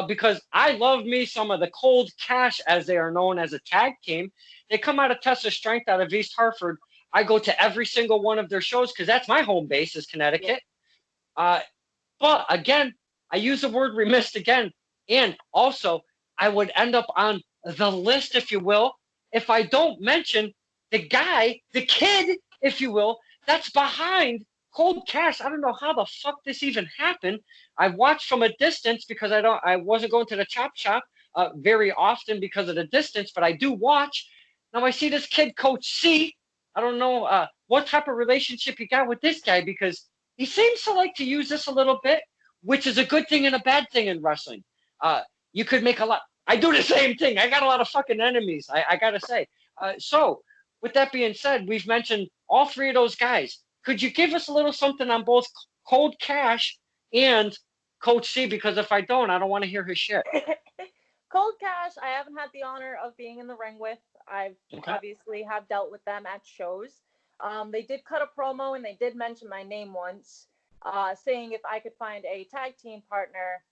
because I love me some of the Cold Cash, as they are known as a tag team. They come out of Tessa Strength out of East Hartford. I go to every single one of their shows because that's my home base is Connecticut. Yeah. But again, I use the word remiss again. And also, I would end up on the list, if you will, if I don't mention the guy, the kid, if you will, that's behind Cold Cash. I don't know how the fuck this even happened. I watched from a distance because I wasn't going to the chop shop very often because of the distance, but I do watch. Now I see this kid, Coach C. I don't know what type of relationship you got with this guy because he seems to like to use this a little bit, which is a good thing and a bad thing in wrestling. You could make a lot. I do the same thing. I got a lot of fucking enemies, I got to say. So with that being said, we've mentioned all three of those guys. Could you give us a little something on both Cold Cash and Coach C? Because if I don't want to hear his shit. Cold Cash, I haven't had the honor of being in the ring with. I've obviously have dealt with them at shows. They did cut a promo and they did mention my name once, saying if I could find a tag team partner,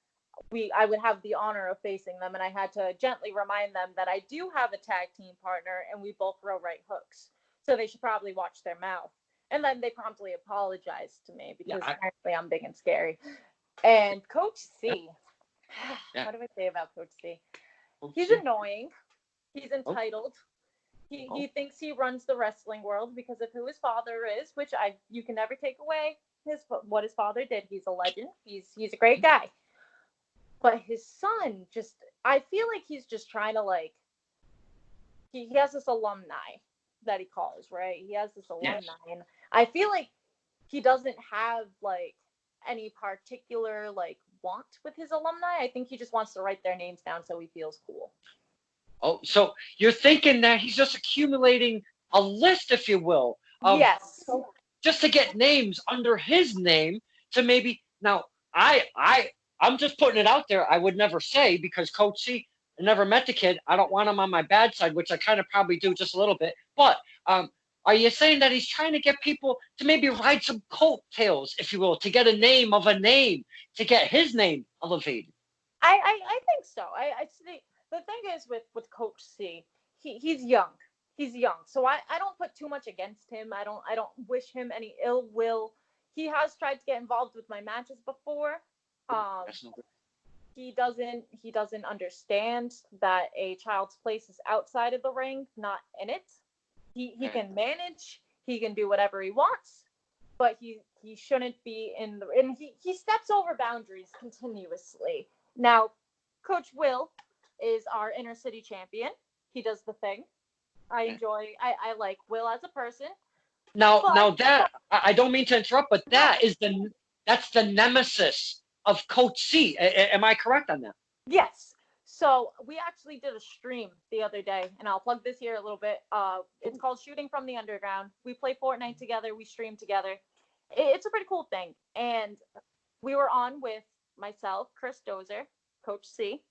I would have the honor of facing them. And I had to gently remind them that I do have a tag team partner and we both throw right hooks. So they should probably watch their mouth. And then they promptly apologized to me because apparently I'm big and scary. And Coach C, what do I say about Coach C? He's annoying. He's entitled. He thinks he runs the wrestling world because of who his father is, which you can never take away what his father did. He's a legend. He's a great guy. But his son I feel like he's just trying to he has this alumni that he calls, right? He has this alumni. Yes. And I feel like he doesn't have any particular want with his alumni. I think he just wants to write their names down so he feels cool. Oh, so you're thinking that he's just accumulating a list, if you will, of yes, just to get names under his name to maybe now I'm just putting it out there. I would never say because Coach C, I never met the kid. I don't want him on my bad side, which I kind of probably do just a little bit. But are you saying that he's trying to get people to maybe ride some coattails, if you will, to get a name of a name, to get his name elevated? I think so. I see. The thing is with Coach C, he's young. He's young. So I don't put too much against him. I don't wish him any ill will. He has tried to get involved with my matches before. He doesn't understand that a child's place is outside of the ring, not in it. He can manage, he can do whatever he wants, but he shouldn't be and he steps over boundaries continuously. Now, Coach Will is our inner city champion. He does the thing. I like Will as a person. Now that I don't mean to interrupt, but that's the nemesis of Coach C. Am I correct on that? Yes. So we actually did a stream the other day, and I'll plug this here a little bit. It's called Shooting from the Underground. We play Fortnite together. We stream together. It's a pretty cool thing. And we were on with myself, Chris Dozer, Coach C,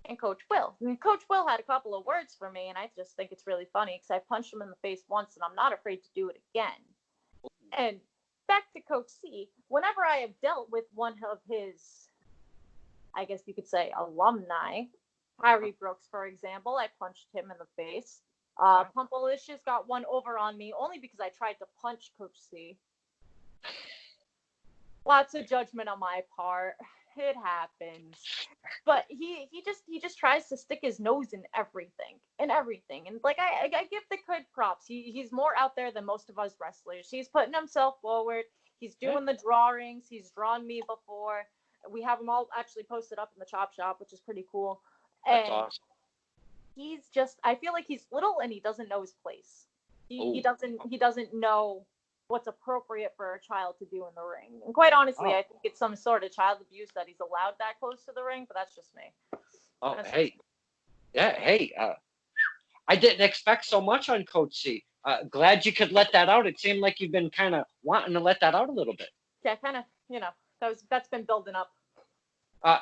and Coach Will. And Coach Will had a couple of words for me, and I just think it's really funny because I punched him in the face once, and I'm not afraid to do it again. And back to Coach C, whenever I have dealt with one of his, I guess you could say, alumni, Harry Brooks, for example, I punched him in the face. Pumpalicious got one over on me only because I tried to punch Coach C. Lots of judgment on my part. It happens. But he just tries to stick his nose in everything. And I give the kid props. He's more out there than most of us wrestlers. He's putting himself forward. He's doing the drawings. He's drawn me before. We have them all actually posted up in the Chop Shop, which is pretty cool. That's awesome. he's just, I feel like he's little and he doesn't know his place. He doesn't know what's appropriate for a child to do in the ring. And quite honestly, I think it's some sort of child abuse that he's allowed that close to the ring, but that's just me. I didn't expect so much on Coach C. Glad you could let that out. It seemed like you've been kind of wanting to let that out a little bit. Yeah, kind of, that's been building up.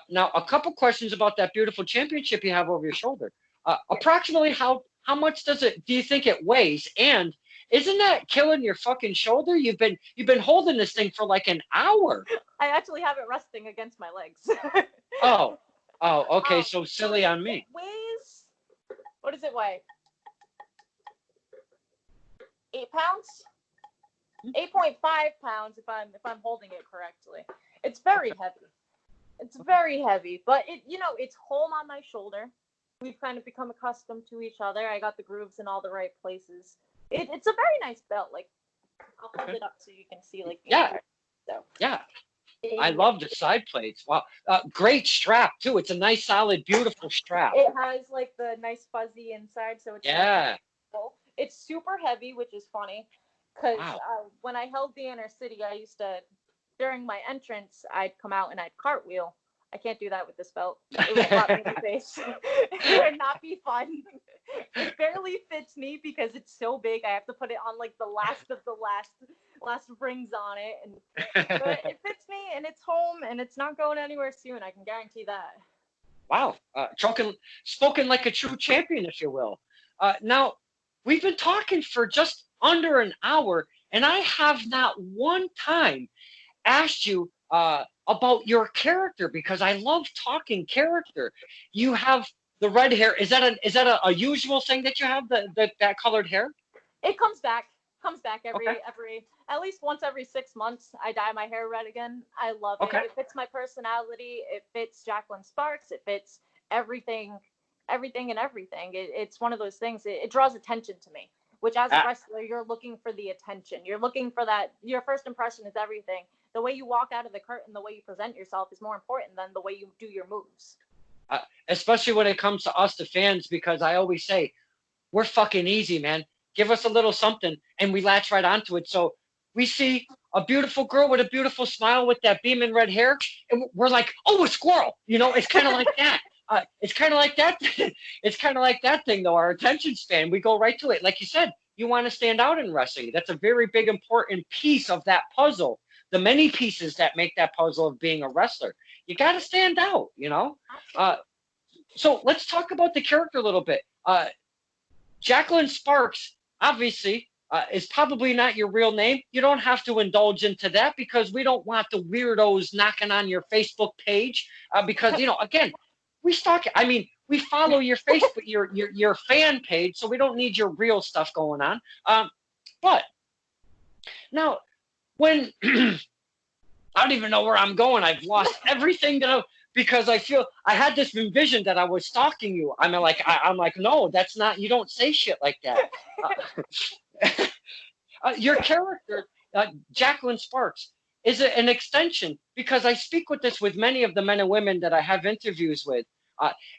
Now, a couple questions about that beautiful championship you have over your shoulder. Approximately how much do you think it weighs? And isn't that killing your fucking shoulder? You've been holding this thing for like an hour. I actually have it resting against my legs. Okay. So silly on me. It weighs, what does it weigh? 8 pounds? 8.5 pounds if I'm holding it correctly. It's very heavy. It's very heavy, but it's home on my shoulder. We've kind of become accustomed to each other. I got the grooves in all the right places. It's a very nice belt. Like, I'll hold it up so you can see, like, I love the side plates. Wow. Great strap too. It's a nice, solid, beautiful strap. It has like the nice fuzzy inside, so it's it's super heavy, which is funny because when I held the inner city, I used to, during my entrance, I'd come out and I'd cartwheel. I can't do that with this belt. It would pop me in the face. It would not be fun. It barely fits me because it's so big. I have to put it on like the last of the last rings on it, but it fits me and it's home and it's not going anywhere soon. I can guarantee that. Wow, spoken like a true champion, if you will. Now, we've been talking for just under an hour, and I have not one time asked you about your character, because I love talking character. You have the red hair. Is that a usual thing that you have, that colored hair? It comes back every at least once every 6 months. I dye my hair red again. I love it. It fits my personality. It fits Jacklyn Sparks. It fits everything. It's one of those things. It draws attention to me, which as a wrestler, you're looking for the attention. You're looking for that. Your first impression is everything. The way you walk out of the curtain, the way you present yourself is more important than the way you do your moves. Especially when it comes to us, the fans, because I always say, we're fucking easy, man. Give us a little something, and we latch right onto it. So we see a beautiful girl with a beautiful smile with that beaming red hair, and we're like, oh, a squirrel. It's kind of like that. It's kind of like that. It's kind of like that thing, though. Our attention span, we go right to it. Like you said, you want to stand out in wrestling. That's a very big, important piece of that puzzle. The many pieces that make that puzzle of being a wrestler. You got to stand out, So let's talk about the character a little bit. Jacklyn Sparks, obviously, is probably not your real name. You don't have to indulge into that because we don't want the weirdos knocking on your Facebook page because, again, we stalk. I mean, we follow your Facebook, your fan page, so we don't need your real stuff going on. But now, when I don't even know where I'm going. I've lost everything because I feel I had this vision that I was stalking you. I'm like, no, that's not. You don't say shit like that. Your character, Jacklyn Sparks, is an extension, because I speak with this with many of the men and women that I have interviews with.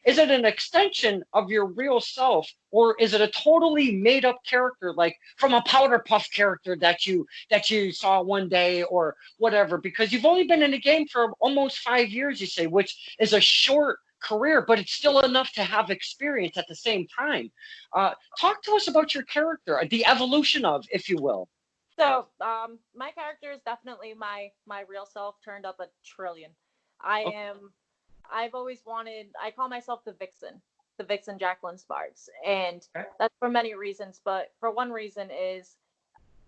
Is it an extension of your real self, or is it a totally made up character, like from a Powder Puff character that you saw one day or whatever? Because you've only been in the game for almost 5 years, you say, which is a short career, but it's still enough to have experience at the same time. Talk to us about your character, the evolution of, if you will. So, my character is definitely my real self turned up a trillion. I've always wanted, I call myself the Vixen Jacklyn Sparks. And that's for many reasons. But for one reason is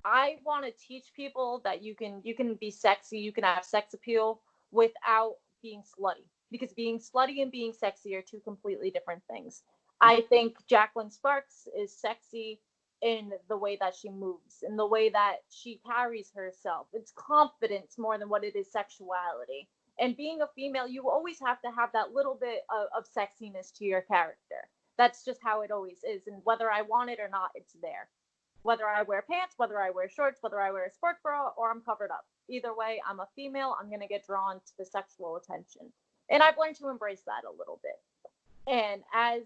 I want to teach people that you can be sexy, you can have sex appeal without being slutty. Because being slutty and being sexy are two completely different things. I think Jacklyn Sparks is sexy in the way that she moves, in the way that she carries herself. It's confidence more than what it is sexuality. And being a female, you always have to have that little bit of sexiness to your character. That's just how it always is. And whether I want it or not, it's there. Whether I wear pants, whether I wear shorts, whether I wear a sport bra, or I'm covered up. Either way, I'm a female. I'm going to get drawn to the sexual attention. And I've learned to embrace that a little bit. And as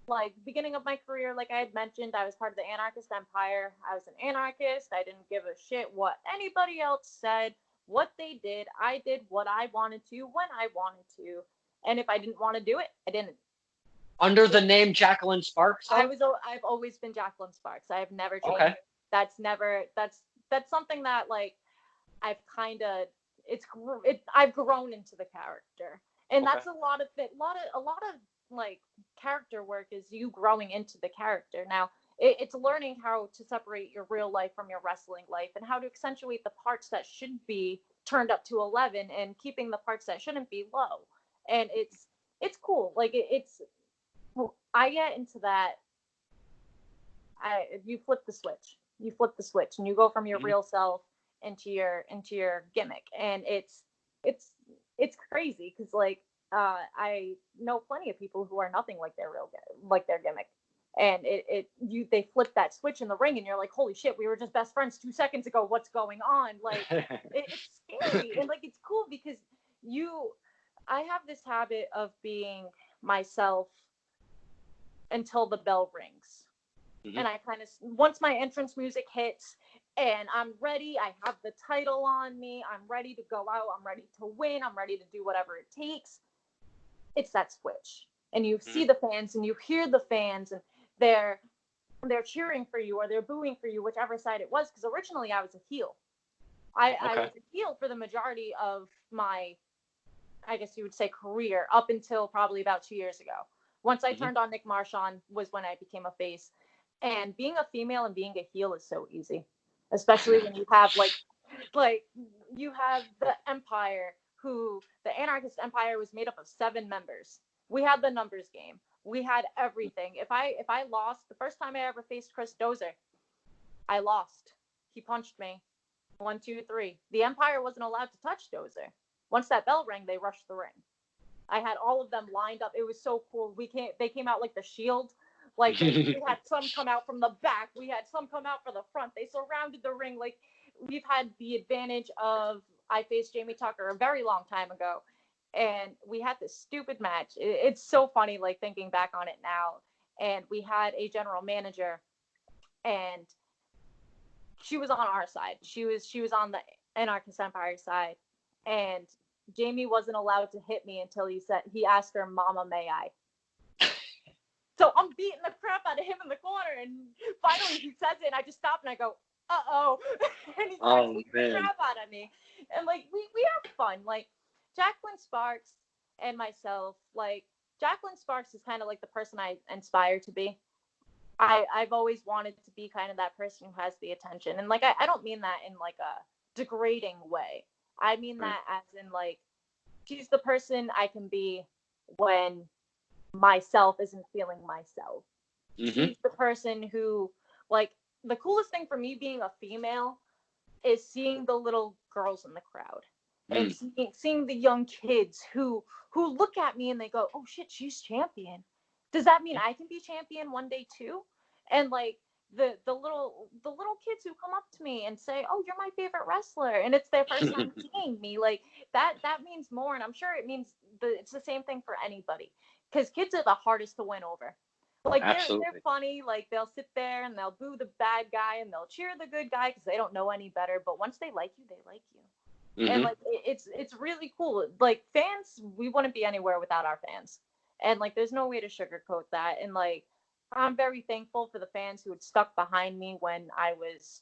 like beginning of my career, like I had mentioned, I was part of the Anarchist Empire. I was an anarchist. I didn't give a shit what anybody else said, what they did. I did what I wanted to when I wanted to, and if I didn't want to do it, I didn't. Under the name Jacklyn Sparks, though? I've always been Jacklyn Sparks. I have never changed. Okay. That's something that like I've kind of I've grown into the character, and Okay. that's a lot of like character work is you growing into the character. Now it's learning how to separate your real life from your wrestling life, and how to accentuate the parts that should be turned up to 11 and keeping the parts that shouldn't be low. And it's cool. Like I get into that. You flip the switch. You flip the switch, and you go from your real self into your gimmick, and it's crazy because like I know plenty of people who are nothing like their gimmick, and they flip that switch in the ring, and you're like, holy shit, we were just best friends 2 seconds ago. What's going on? Like it's scary, and like it's cool because I have this habit of being myself until the bell rings. And I kind of, once my entrance music hits and I'm ready, I have the title on me, I'm ready to go out, I'm ready to win, I'm ready to do whatever it takes. It's that switch. And you see the fans and you hear the fans, and they're cheering for you or they're booing for you, whichever side it was. Because originally I was a heel. I was a heel for the majority of my, I guess you would say, career, up until probably about 2 years ago. Once I turned on Nick Marchand was when I became a face. And being a female and being a heel is so easy, especially when you have like you have the Empire, who the Anarchist Empire was made up of 7 members. We had the numbers game. We had everything. If I lost the first time I ever faced Chris Dozer, I lost. He punched me. 1, 2, 3. The Empire wasn't allowed to touch Dozer. Once that bell rang, they rushed the ring. I had all of them lined up. It was so cool. They came out like the Shield. Like we had some come out from the back. We had some come out for the front. They surrounded the ring. Like we've had the advantage of, I faced Jamie Tucker a very long time ago, and we had this stupid match. It's so funny, like thinking back on it now. And we had a general manager, and she was on our side. She was on the Anarchist Empire side, and Jamie wasn't allowed to hit me until he asked her, "Mama, may I?" So I'm beating the crap out of him in the corner, and finally he says it, and I just stop and I go, "Uh-oh," and he starts beating the crap out of me. And like we have fun. Like Jacklyn Sparks and myself, like Jacklyn Sparks is kind of like the person I inspire to be. I've always wanted to be kind of that person who has the attention, and like I don't mean that in like a degrading way. I mean that as in like she's the person I can be when myself isn't feeling myself. She's the person who, like, the coolest thing for me being a female is seeing the little girls in the crowd and seeing the young kids who look at me and they go, "Oh shit, she's champion. Does that mean I can be champion one day too?" And like the little kids who come up to me and say, "Oh, you're my favorite wrestler," and it's their first time seeing me, like that means more. And I'm sure it means it's the same thing for anybody. Because kids are the hardest to win over. Like they're funny. Like they'll sit there and they'll boo the bad guy and they'll cheer the good guy because they don't know any better. But once they like you, they like you. And like it's really cool. Like fans, we wouldn't be anywhere without our fans. And like there's no way to sugarcoat that. And like I'm very thankful for the fans who had stuck behind me when I was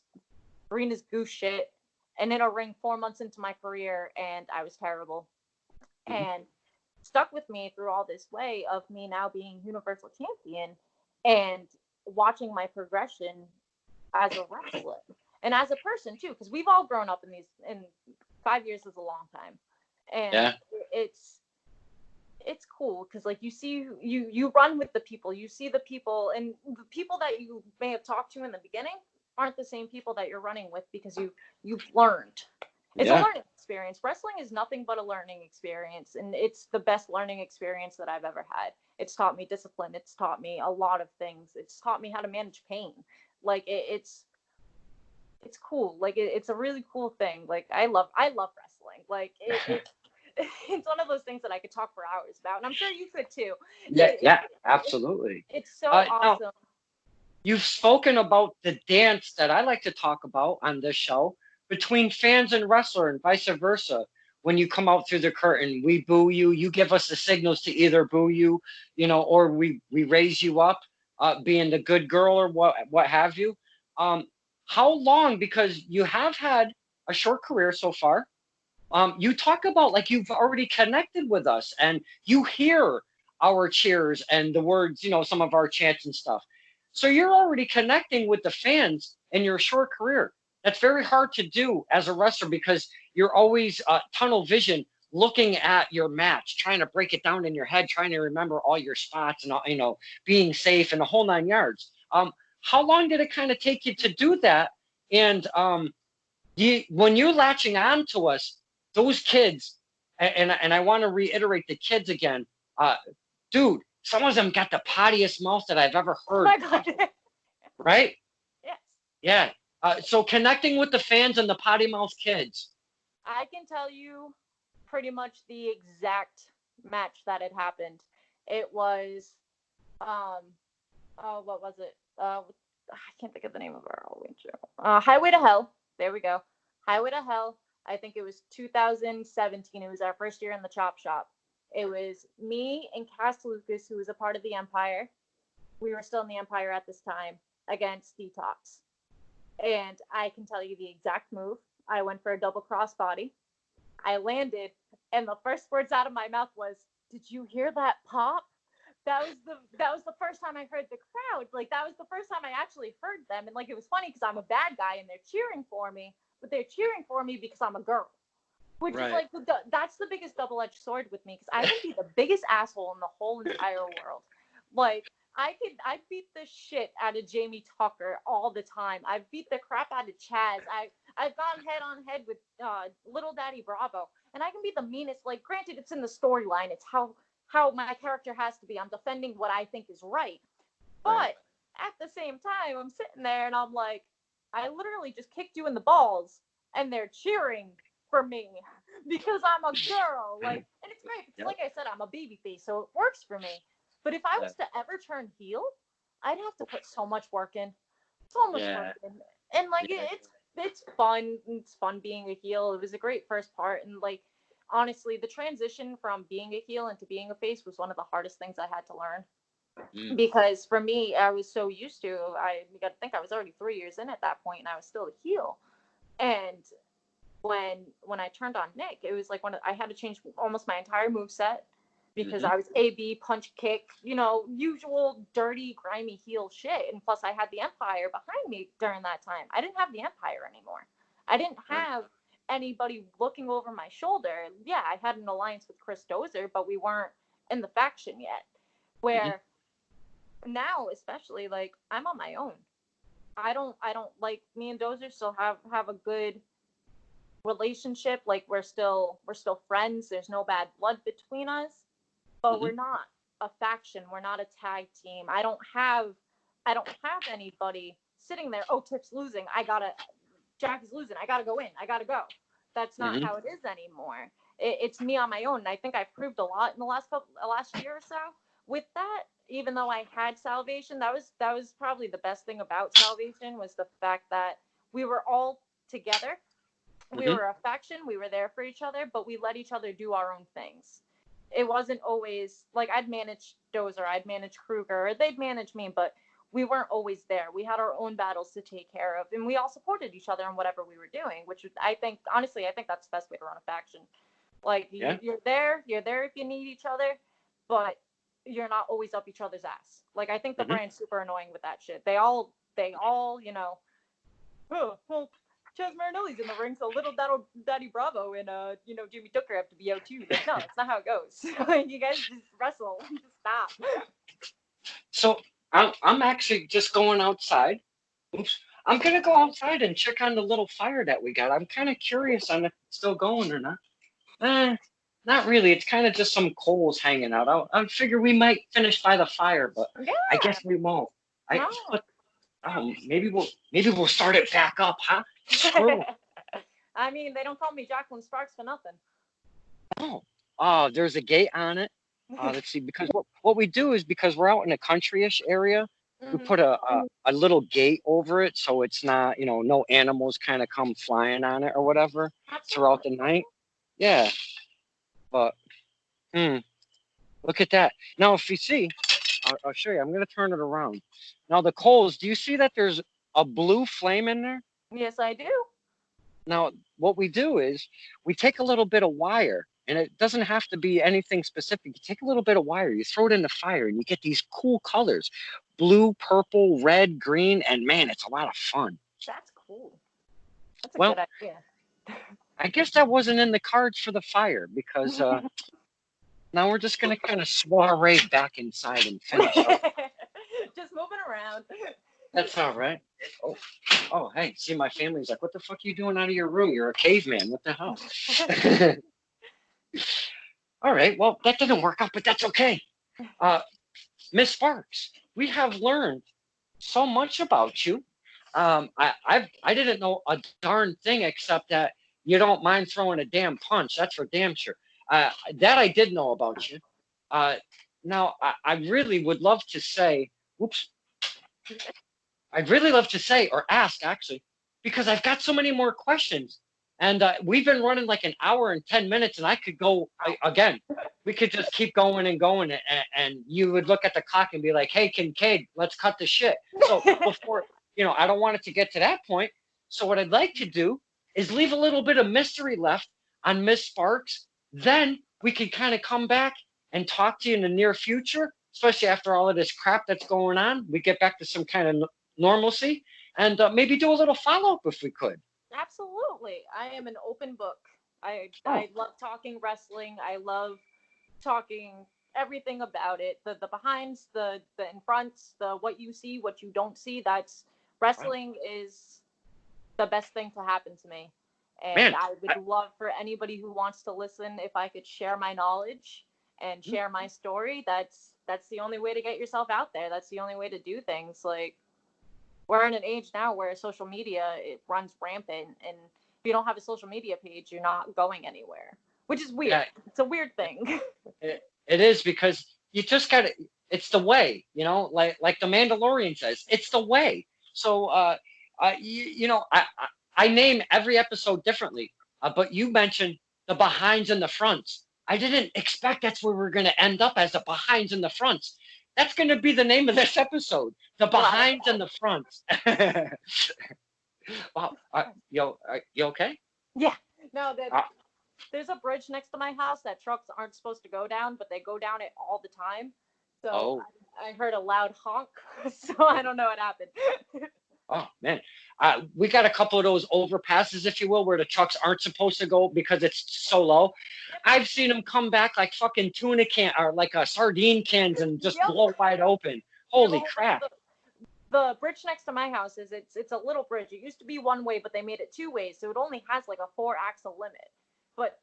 green as goose shit and in a ring 4 months into my career and I was terrible. And stuck with me through all this way of me now being Universal Champion and watching my progression as a wrestler and as a person too, because we've all grown up in 5 years is a long time. And it's cool because like you see you run with the people, you see the people, and the people that you may have talked to in the beginning aren't the same people that you're running with because you've learned. It's a learning experience. Wrestling is nothing but a learning experience, and it's the best learning experience that I've ever had. It's taught me discipline. It's taught me a lot of things. It's taught me how to manage pain. Like it's cool. Like it's a really cool thing. Like I love wrestling. Like it's one of those things that I could talk for hours about, and I'm sure you could too. Yeah, absolutely. It's so Now, awesome. you've spoken about the dance that I like to talk about on this show between fans and wrestler and vice versa. When you come out through the curtain, we boo you. You give us the signals to either boo you, or we raise you up, being the good girl or what have you. How long? Because you have had a short career so far. You talk about like you've already connected with us and you hear our cheers and the words, some of our chants and stuff. So you're already connecting with the fans in your short career. That's very hard to do as a wrestler because you're always tunnel vision looking at your match, trying to break it down in your head, trying to remember all your spots and, being safe and the whole 9 yards. How long did it kind of take you to do that? And when you're latching on to us, those kids, and I want to reiterate the kids again, dude, some of them got the pottiest mouth that I've ever heard. Oh my God. Right? Yes. Yeah. So connecting with the fans and the potty mouth kids. I can tell you pretty much the exact match that had happened. It was, what was it? I can't think of the name of our Halloween show. Highway to Hell. There we go. Highway to Hell. I think it was 2017. It was our first year in the Chop Shop. It was me and Cass Lucas, who was a part of the Empire. We were still in the Empire at this time, against Detox. And I can tell you the exact move. I went for a double crossbody. I landed, and the first words out of my mouth was, "Did you hear that pop?" That was the first time I heard the crowd. Like, that was the first time I actually heard them. And like, it was funny because I'm a bad guy and they're cheering for me, but they're cheering for me because I'm a girl, which is like that's the biggest double-edged sword with me, because I can be the biggest asshole in the whole entire world. Like, I beat the shit out of Jamie Tucker all the time. I beat the crap out of Chaz. I've gone head on head with Little Daddy Bravo, and I can be the meanest. Like, granted, it's in the storyline. It's how my character has to be. I'm defending what I think is right. But at the same time, I'm sitting there and I'm like, I literally just kicked you in the balls and they're cheering for me because I'm a girl. Like, and it's great because, like I said, I'm a baby face, so it works for me. But if I was to ever turn heel, I'd have to put so much work in. So much work in. And like, it's fun. It's fun being a heel. It was a great first part. And like, honestly, the transition from being a heel into being a face was one of the hardest things I had to learn. Because for me, I was so used to, you got to think I was already 3 years in at that point, and I was still a heel. And when I turned on Nick, it was like I had to change almost my entire moveset because I was AB, punch, kick, usual dirty, grimy heel shit. And plus I had the Empire behind me during that time. I didn't have the Empire anymore. I didn't have anybody looking over my shoulder. Yeah, I had an alliance with Chris Dozer, but we weren't in the faction yet. Where now, especially, like, I'm on my own. I don't like, me and Dozer still have a good relationship. Like, we're still friends. There's no bad blood between us, but we're not a faction. We're not a tag team. I don't have anybody sitting there. Oh, Tip's losing. Jack is losing. I gotta go in. I gotta go. That's not how it is anymore. It's me on my own. And I think I've proved a lot in the last year or so with that. Even though I had Salvation, that was probably the best thing about Salvation, was the fact that we were all together. We were a faction. We were there for each other, but we let each other do our own things. It wasn't always like I'd manage Dozer, I'd manage Kruger, or they'd manage me, but we weren't always there. We had our own battles to take care of, and we all supported each other in whatever we were doing, which I think that's the best way to run a faction. Like, you're there if you need each other, but you're not always up each other's ass. Like, I think the brand's super annoying with that shit. They all, oh, well, Chaz Marinelli's in the ring, so Little Daddy Bravo and Jimmy Tucker have to be out too. Like, no, that's not how it goes. You guys just wrestle. Just stop. So I'm actually just going outside. Oops. I'm gonna go outside and check on the little fire that we got. I'm kind of curious on if it's still going or not. Not really. It's kind of just some coals hanging out. I figure we might finish by the fire, but I guess we won't. Maybe we'll start it back up, huh? Screw. I mean, they don't call me Jacklyn Sparks for nothing. Oh, there's a gate on it. Let's see, because what we do is because we're out in a country-ish area, we Hmm. put a little gate over it so it's not, no animals kind of come flying on it or whatever throughout Absolutely. the night. Yeah, but look at that. Now, if you see, I'll show you. I'm gonna turn it around. Now, the coals. Do you see that there's a blue flame in there? Yes, I do. Now, what we do is we take a little bit of wire, and it doesn't have to be anything specific. You take a little bit of wire, you throw it in the fire, and you get these cool colors: blue, purple, red, green, and man, it's a lot of fun. That's cool. That's a Well, good idea. I guess that wasn't in the cards for the fire because now we're just gonna kind of soiree back inside and finish up. Just moving around. That's all right. Oh, hey, see, my family's like, what the fuck are you doing out of your room? You're a caveman. What the hell? All right, well, that didn't work out, but that's okay. Miss Sparks, we have learned so much about you. I didn't know a darn thing except that you don't mind throwing a damn punch. That's for damn sure. That I did know about you. Now, I really would love to say, whoops, I'd really love to say or ask actually, because I've got so many more questions. And we've been running like an hour and 10 minutes, and I could go again. We could just keep going and going, and you would look at the clock and be like, "Hey, Kincaid, let's cut the shit." So before, I don't want it to get to that point. So what I'd like to do is leave a little bit of mystery left on Miss Sparks. Then we could kind of come back and talk to you in the near future, especially after all of this crap that's going on. We get back to some kind of normalcy, and maybe do a little follow-up if we could. Absolutely. I am an open book. I Oh. I love talking wrestling. I love talking everything about it. The behinds, the in fronts, the what you see, what you don't see. That's wrestling is the best thing to happen to me. And Man, I would love for anybody who wants to listen if I could share my knowledge and share my story. That's the only way to get yourself out there. That's the only way to do things. Like, we're in an age now where social media, it runs rampant, and if you don't have a social media page, you're not going anywhere, which is weird. yeah, It's a weird thing. it is because you just got to. It's the way, like the Mandalorian says, it's the way. So, I name every episode differently, but you mentioned the behinds and the fronts. I didn't expect that's where we're going to end up as the behinds and the fronts. That's going to be the name of this episode, the behinds and the fronts. Wow, you okay? Yeah. No, Uh, there's a bridge next to my house that trucks aren't supposed to go down, but they go down it all the time. So oh. I heard a loud honk, so I don't know what happened. Oh man, we got a couple of those overpasses, if you will, where the trucks aren't supposed to go because it's so low. I've seen them come back like fucking tuna can or like a sardine cans and just blow wide open. Holy crap! The bridge next to my house it's a little bridge. It used to be one way, but they made it two ways, so it only has like a 4-axle limit. But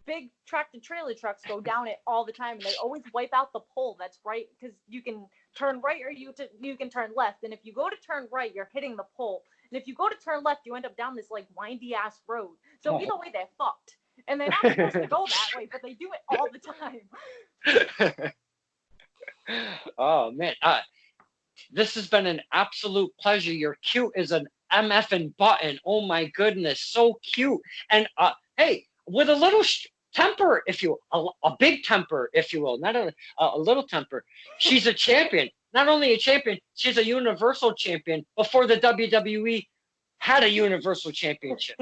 big tractor trailer trucks go down it all the time, and they always wipe out the pole that's right, because you can turn right or you can turn left, and if you go to turn right, you're hitting the pole, and if you go to turn left, you end up down this like windy ass road. So either way, they're fucked, and they're not supposed to go that way, but they do it all the time. Oh man, this has been an absolute pleasure. You're cute as an MFing button. Oh my goodness, so cute. And hey, with a little temper, if you a big temper, if you will, not a little temper. She's a champion. Not only a champion, she's a universal champion before the WWE had a universal championship.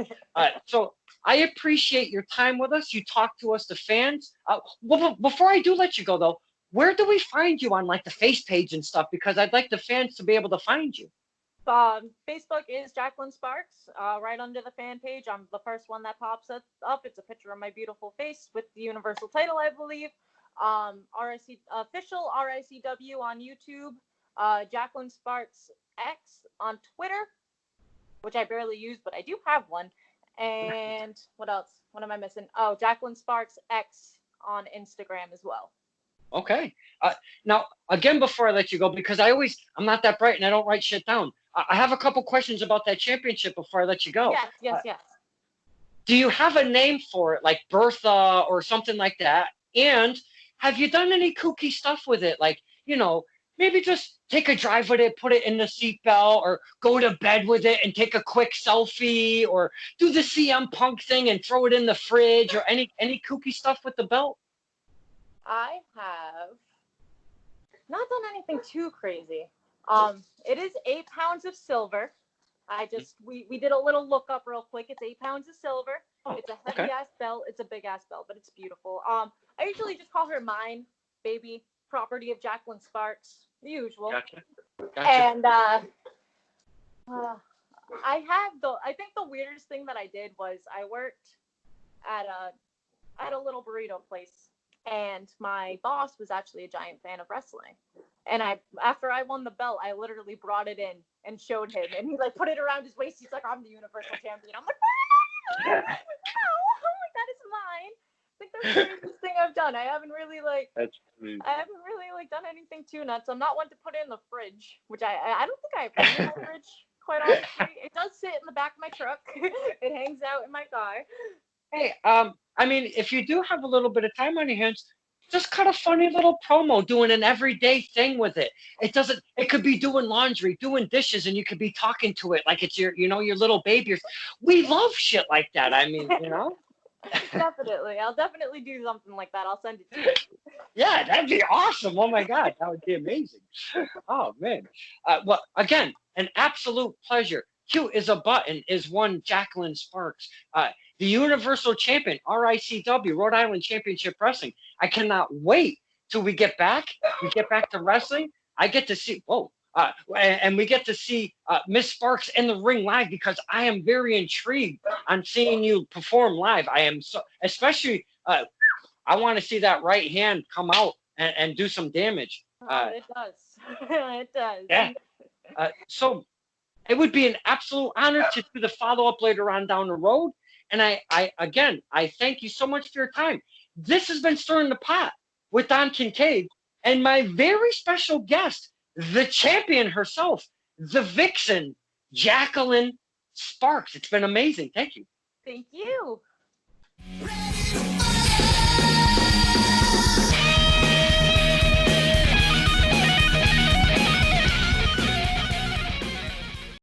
So I appreciate your time with us. You talk to us, the fans. Before I do let you go, though, where do we find you on like the face page and stuff? Because I'd like the fans to be able to find you. Facebook is Jacklyn Sparks. Right under the fan page, I'm the first one that pops up. It's a picture of my beautiful face with the Universal title, I believe. RIC official RICW on YouTube. Jacklyn Sparks X on Twitter, which I barely use, but I do have one. And what else? What am I missing? Oh, Jacklyn Sparks X on Instagram as well. Okay. Now, again, before I let you go, because I'm not that bright and I don't write shit down. I have a couple questions about that championship before I let you go. Yes. Do you have a name for it, like Bertha or something like that? And have you done any kooky stuff with it? Like, maybe just take a drive with it, put it in the seatbelt, or go to bed with it and take a quick selfie, or do the CM Punk thing and throw it in the fridge, or any kooky stuff with the belt? I have not done anything too crazy. It is 8 pounds of silver. We did a little lookup real quick. It's 8 pounds of silver. Oh, it's a heavy ass belt. It's a big ass belt, but it's beautiful. I usually just call her mine, baby, property of Jacklyn Sparks, the usual. Gotcha. And I think the weirdest thing that I did was I worked at a little burrito place, and my boss was actually a giant fan of wrestling. And after I won the belt, I literally brought it in and showed him, and he like put it around his waist. He's like, "I'm the Universal Champion." I'm like, "Oh, I'm like, that is mine." I think that's the weirdest thing I've done. I haven't really done anything too nuts. I'm not one to put it in the fridge, which I don't think I have room in my fridge. Quite honestly, it does sit in the back of my truck. It hangs out in my car. Hey, I mean, if you do have a little bit of time on your hands, just cut a funny little promo doing an everyday thing with it. It could be doing laundry, doing dishes, and you could be talking to it like it's your little baby. We love shit like that. I mean, Definitely. I'll definitely do something like that. I'll send it to you. Yeah, that'd be awesome. Oh my God, that would be amazing. Oh man. Well, again, an absolute pleasure. Q is a button is one Jacklyn Sparks, the Universal Champion, RICW, Rhode Island Championship Wrestling. I cannot wait till we get back. We get back to wrestling. I get to see, and we get to see Miss Sparks in the ring live, because I am very intrigued on seeing you perform live. I am so, especially, I want to see that right hand come out and do some damage. It does. It does. Yeah. So it would be an absolute honor to do the follow-up later on down the road. And I thank you so much for your time. This has been Stirring the Pot with Don Kincaid and my very special guest, the champion herself, the Vixen, Jacklyn Sparks. It's been amazing. Thank you. Thank you.